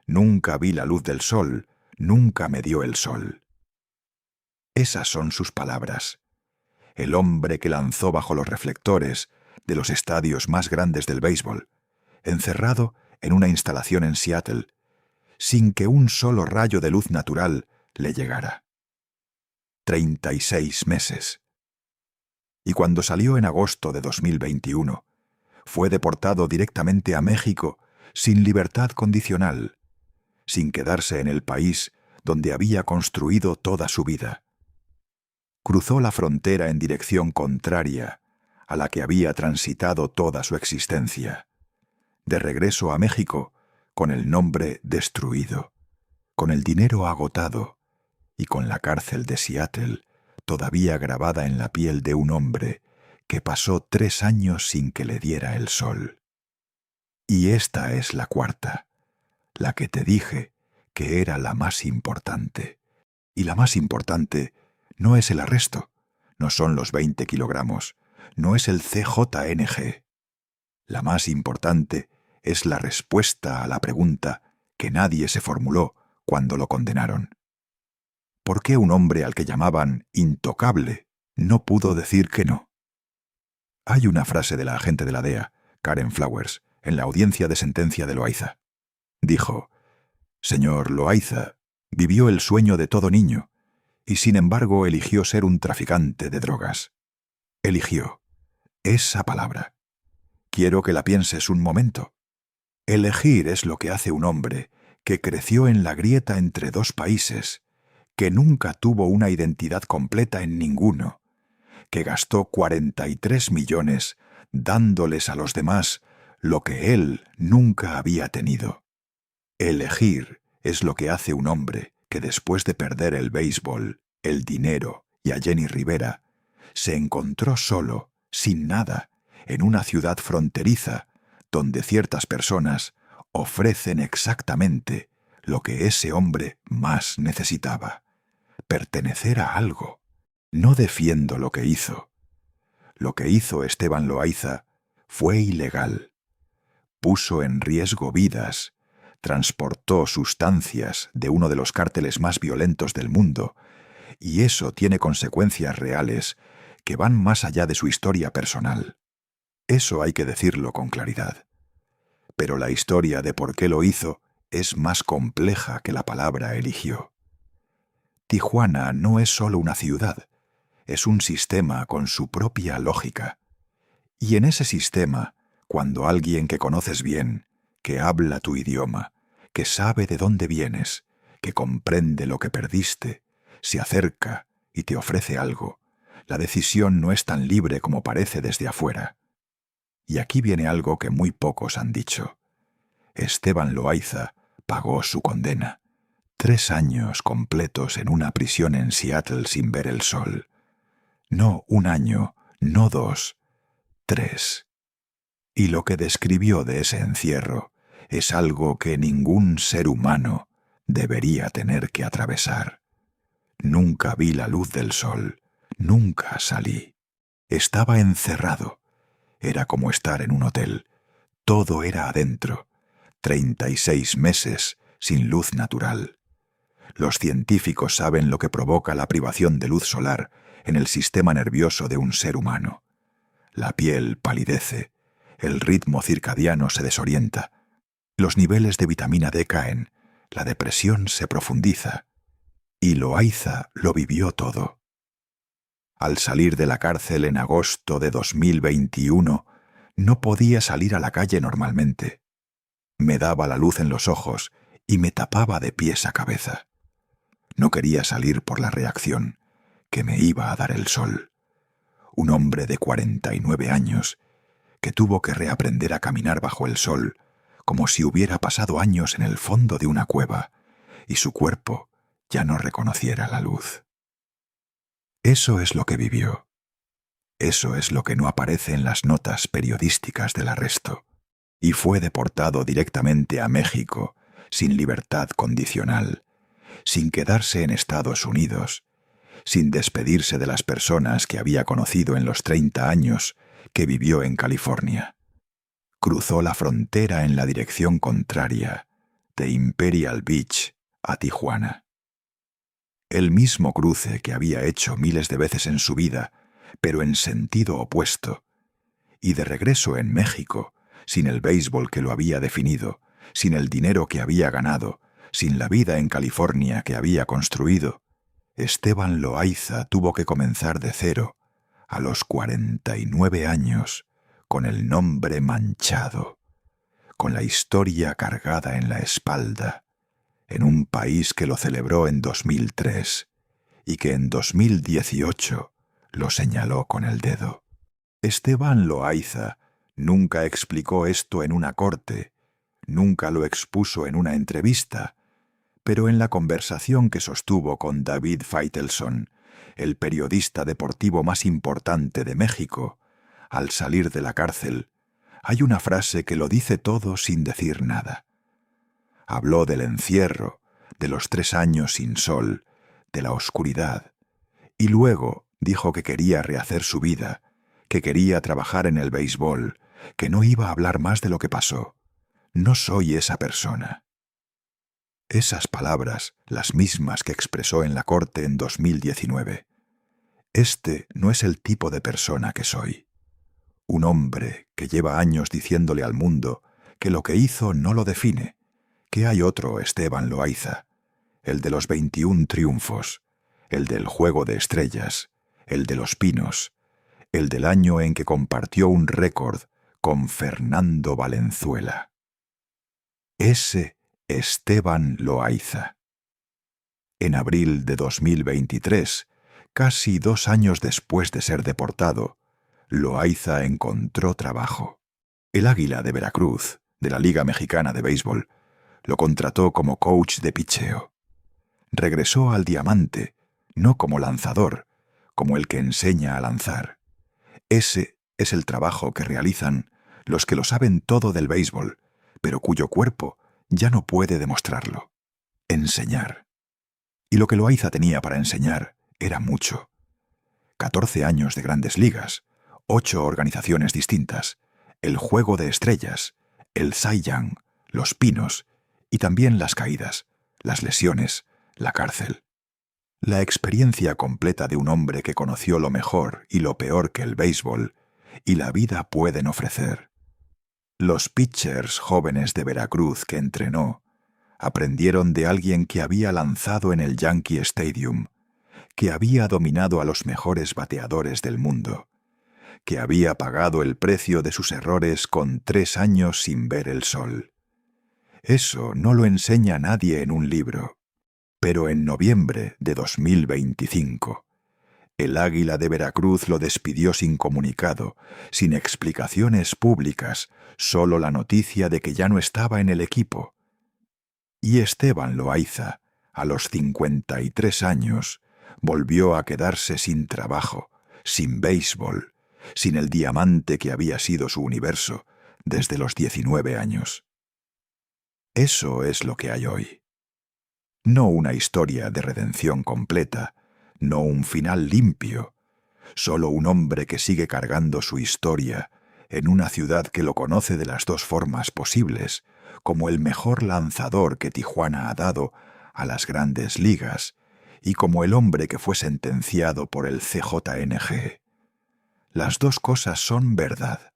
Nunca vi la luz del sol, nunca me dio el sol. Esas son sus palabras. El hombre que lanzó bajo los reflectores de los estadios más grandes del béisbol, encerrado en una instalación en Seattle, sin que un solo rayo de luz natural le llegara. 36 meses. Y cuando salió en agosto de 2021, fue deportado directamente a México sin libertad condicional, sin quedarse en el país donde había construido toda su vida. Cruzó la frontera en dirección contraria a la que había transitado toda su existencia. De regreso a México, con el nombre destruido, con el dinero agotado y con la cárcel de Seattle todavía grabada en la piel de un hombre que pasó 3 años sin que le diera el sol. Y esta es la cuarta, la que te dije que era la más importante. Y la más importante no es el arresto, no son los 20 kilogramos, no es el CJNG. La más importante es la respuesta a la pregunta que nadie se formuló cuando lo condenaron. ¿Por qué un hombre al que llamaban intocable no pudo decir que no? Hay una frase de la agente de la DEA, Karen Flowers, en la audiencia de sentencia de Loaiza. Dijo: «Señor Loaiza vivió el sueño de todo niño y sin embargo eligió ser un traficante de drogas. Eligió. Esa palabra. Quiero que la pienses un momento. Elegir es lo que hace un hombre que creció en la grieta entre 2 países, que nunca tuvo una identidad completa en ninguno, que gastó 43 millones dándoles a los demás lo que él nunca había tenido. Elegir es lo que hace un hombre que después de perder el béisbol, el dinero y a Jenny Rivera, se encontró solo, sin nada, en una ciudad fronteriza donde ciertas personas ofrecen exactamente lo que ese hombre más necesitaba: pertenecer a algo. No defiendo lo que hizo. Lo que hizo Esteban Loaiza fue ilegal. Puso en riesgo vidas, transportó sustancias de uno de los cárteles más violentos del mundo, y eso tiene consecuencias reales que van más allá de su historia personal. Eso hay que decirlo con claridad. Pero la historia de por qué lo hizo es más compleja que la palabra eligió. Tijuana no es solo una ciudad, es un sistema con su propia lógica. Y en ese sistema, cuando alguien que conoces bien, que habla tu idioma, que sabe de dónde vienes, que comprende lo que perdiste, se acerca y te ofrece algo, la decisión no es tan libre como parece desde afuera. Y aquí viene algo que muy pocos han dicho. Esteban Loaiza pagó su condena. 3 años completos en una prisión en Seattle sin ver el sol. No 1 año, no 2, 3. Y lo que describió de ese encierro es algo que ningún ser humano debería tener que atravesar. Nunca vi la luz del sol, nunca salí. Estaba encerrado. Era como estar en un hotel. Todo era adentro. 36 meses sin luz natural. Los científicos saben lo que provoca la privación de luz solar en el sistema nervioso de un ser humano. La piel palidece, el ritmo circadiano se desorienta, los niveles de vitamina D caen, la depresión se profundiza. Y Loaiza lo vivió todo. Al salir de la cárcel en agosto de 2021, no podía salir a la calle normalmente. Me daba la luz en los ojos y me tapaba de pies a cabeza. No quería salir por la reacción que me iba a dar el sol. Un hombre de 49 años que tuvo que reaprender a caminar bajo el sol como si hubiera pasado años en el fondo de una cueva y su cuerpo ya no reconociera la luz. Eso es lo que vivió. Eso es lo que no aparece en las notas periodísticas del arresto. Y fue deportado directamente a México, sin libertad condicional, sin quedarse en Estados Unidos, sin despedirse de las personas que había conocido en los 30 años que vivió en California. Cruzó la frontera en la dirección contraria, de Imperial Beach a Tijuana. El mismo cruce que había hecho miles de veces en su vida, pero en sentido opuesto. Y de regreso en México, sin el béisbol que lo había definido, sin el dinero que había ganado, sin la vida en California que había construido, Esteban Loaiza tuvo que comenzar de cero, a los 49 años, con el nombre manchado, con la historia cargada en la espalda, en un país que lo celebró en 2003 y que en 2018 lo señaló con el dedo. Esteban Loaiza nunca explicó esto en una corte, nunca lo expuso en una entrevista, pero en la conversación que sostuvo con David Faitelson, el periodista deportivo más importante de México, al salir de la cárcel, hay una frase que lo dice todo sin decir nada. Habló del encierro, de los 3 años sin sol, de la oscuridad, y luego dijo que quería rehacer su vida, que quería trabajar en el béisbol, que no iba a hablar más de lo que pasó. No soy esa persona. Esas palabras, las mismas que expresó en la corte en 2019. Este no es el tipo de persona que soy. Un hombre que lleva años diciéndole al mundo que lo que hizo no lo define, que hay otro Esteban Loaiza, el de los 21 triunfos, el del Juego de Estrellas, el de los Pinos, el del año en que compartió un récord con Fernando Valenzuela. Ese Esteban Loaiza. En abril de 2023, casi 2 años después de ser deportado, Loaiza encontró trabajo. El Águila de Veracruz, de la Liga Mexicana de Béisbol, lo contrató como coach de pitcheo. Regresó al Diamante, no como lanzador, como el que enseña a lanzar. Ese es el trabajo que realizan los que lo saben todo del béisbol, pero cuyo cuerpo ya no puede demostrarlo. Enseñar. Y lo que Loaiza tenía para enseñar era mucho. 14 años de Grandes Ligas, 8 organizaciones distintas, el Juego de Estrellas, el Cy Young, los Pinos y también las caídas, las lesiones, la cárcel. La experiencia completa de un hombre que conoció lo mejor y lo peor que el béisbol y la vida pueden ofrecer. Los pitchers jóvenes de Veracruz que entrenó aprendieron de alguien que había lanzado en el Yankee Stadium, que había dominado a los mejores bateadores del mundo, que había pagado el precio de sus errores con 3 años sin ver el sol. Eso no lo enseña nadie en un libro. Pero en noviembre de 2025, El Águila de Veracruz lo despidió sin comunicado, sin explicaciones públicas, solo la noticia de que ya no estaba en el equipo. Y Esteban Loaiza, a los 53 años, volvió a quedarse sin trabajo, sin béisbol, sin el diamante que había sido su universo desde los 19 años. Eso es lo que hay hoy. No una historia de redención completa, no un final limpio, solo un hombre que sigue cargando su historia en una ciudad que lo conoce de las dos formas posibles, como el mejor lanzador que Tijuana ha dado a las grandes ligas y como el hombre que fue sentenciado por el CJNG. Las dos cosas son verdad.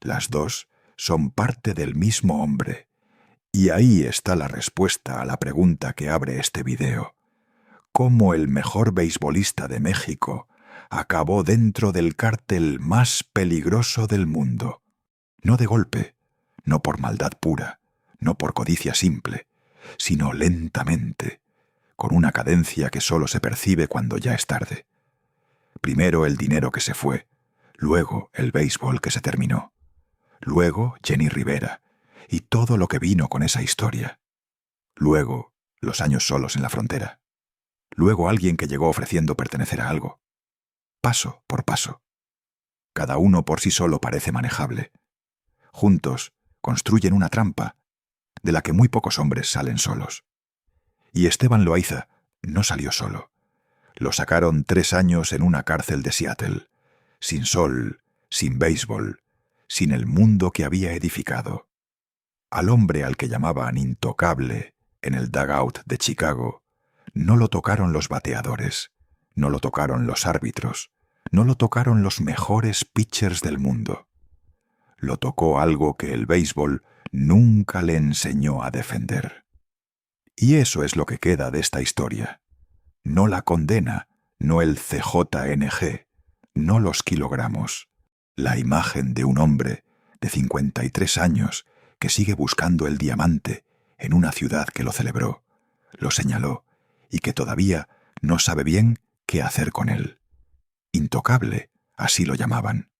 Las dos son parte del mismo hombre. Y ahí está la respuesta a la pregunta que abre este video. ¿Cómo el mejor beisbolista de México acabó dentro del cártel más peligroso del mundo? No de golpe, no por maldad pura, no por codicia simple, sino lentamente, con una cadencia que solo se percibe cuando ya es tarde. Primero el dinero que se fue, luego el béisbol que se terminó, luego Jenny Rivera y todo lo que vino con esa historia, luego los años solos en la frontera, luego alguien que llegó ofreciendo pertenecer a algo, paso por paso. Cada uno por sí solo parece manejable. Juntos construyen una trampa de la que muy pocos hombres salen solos. Y Esteban Loaiza no salió solo. Lo sacaron 3 años en una cárcel de Seattle, sin sol, sin béisbol, sin el mundo que había edificado. Al hombre al que llamaban intocable en el dugout de Chicago, no lo tocaron los bateadores, no lo tocaron los árbitros, no lo tocaron los mejores pitchers del mundo. Lo tocó algo que el béisbol nunca le enseñó a defender. Y eso es lo que queda de esta historia. No la condena, no el CJNG, no los kilogramos. La imagen de un hombre de 53 años que sigue buscando el diamante en una ciudad que lo celebró, lo señaló y que todavía no sabe bien qué hacer con él. Intocable, así lo llamaban.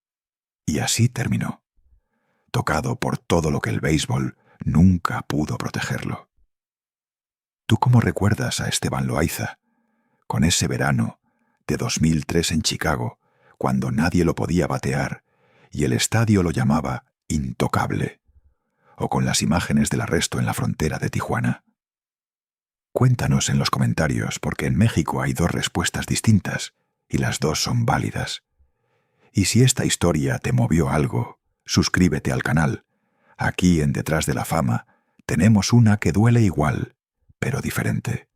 Y así terminó, tocado por todo lo que el béisbol nunca pudo protegerlo. ¿Tú cómo recuerdas a Esteban Loaiza, con ese verano de 2003 en Chicago, cuando nadie lo podía batear y el estadio lo llamaba intocable, o con las imágenes del arresto en la frontera de Tijuana? Cuéntanos en los comentarios, porque en México hay 2 respuestas distintas y las 2 son válidas. Y si esta historia te movió algo, suscríbete al canal. Aquí en Detrás de la Fama tenemos una que duele igual, pero diferente.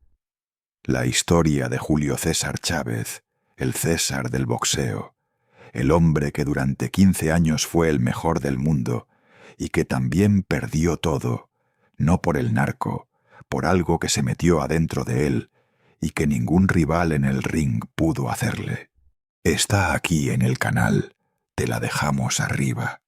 La historia de Julio César Chávez, el César del boxeo, el hombre que durante 15 años fue el mejor del mundo y que también perdió todo, no por el narco, por algo que se metió adentro de él y que ningún rival en el ring pudo hacerle. Está aquí en el canal, te la dejamos arriba.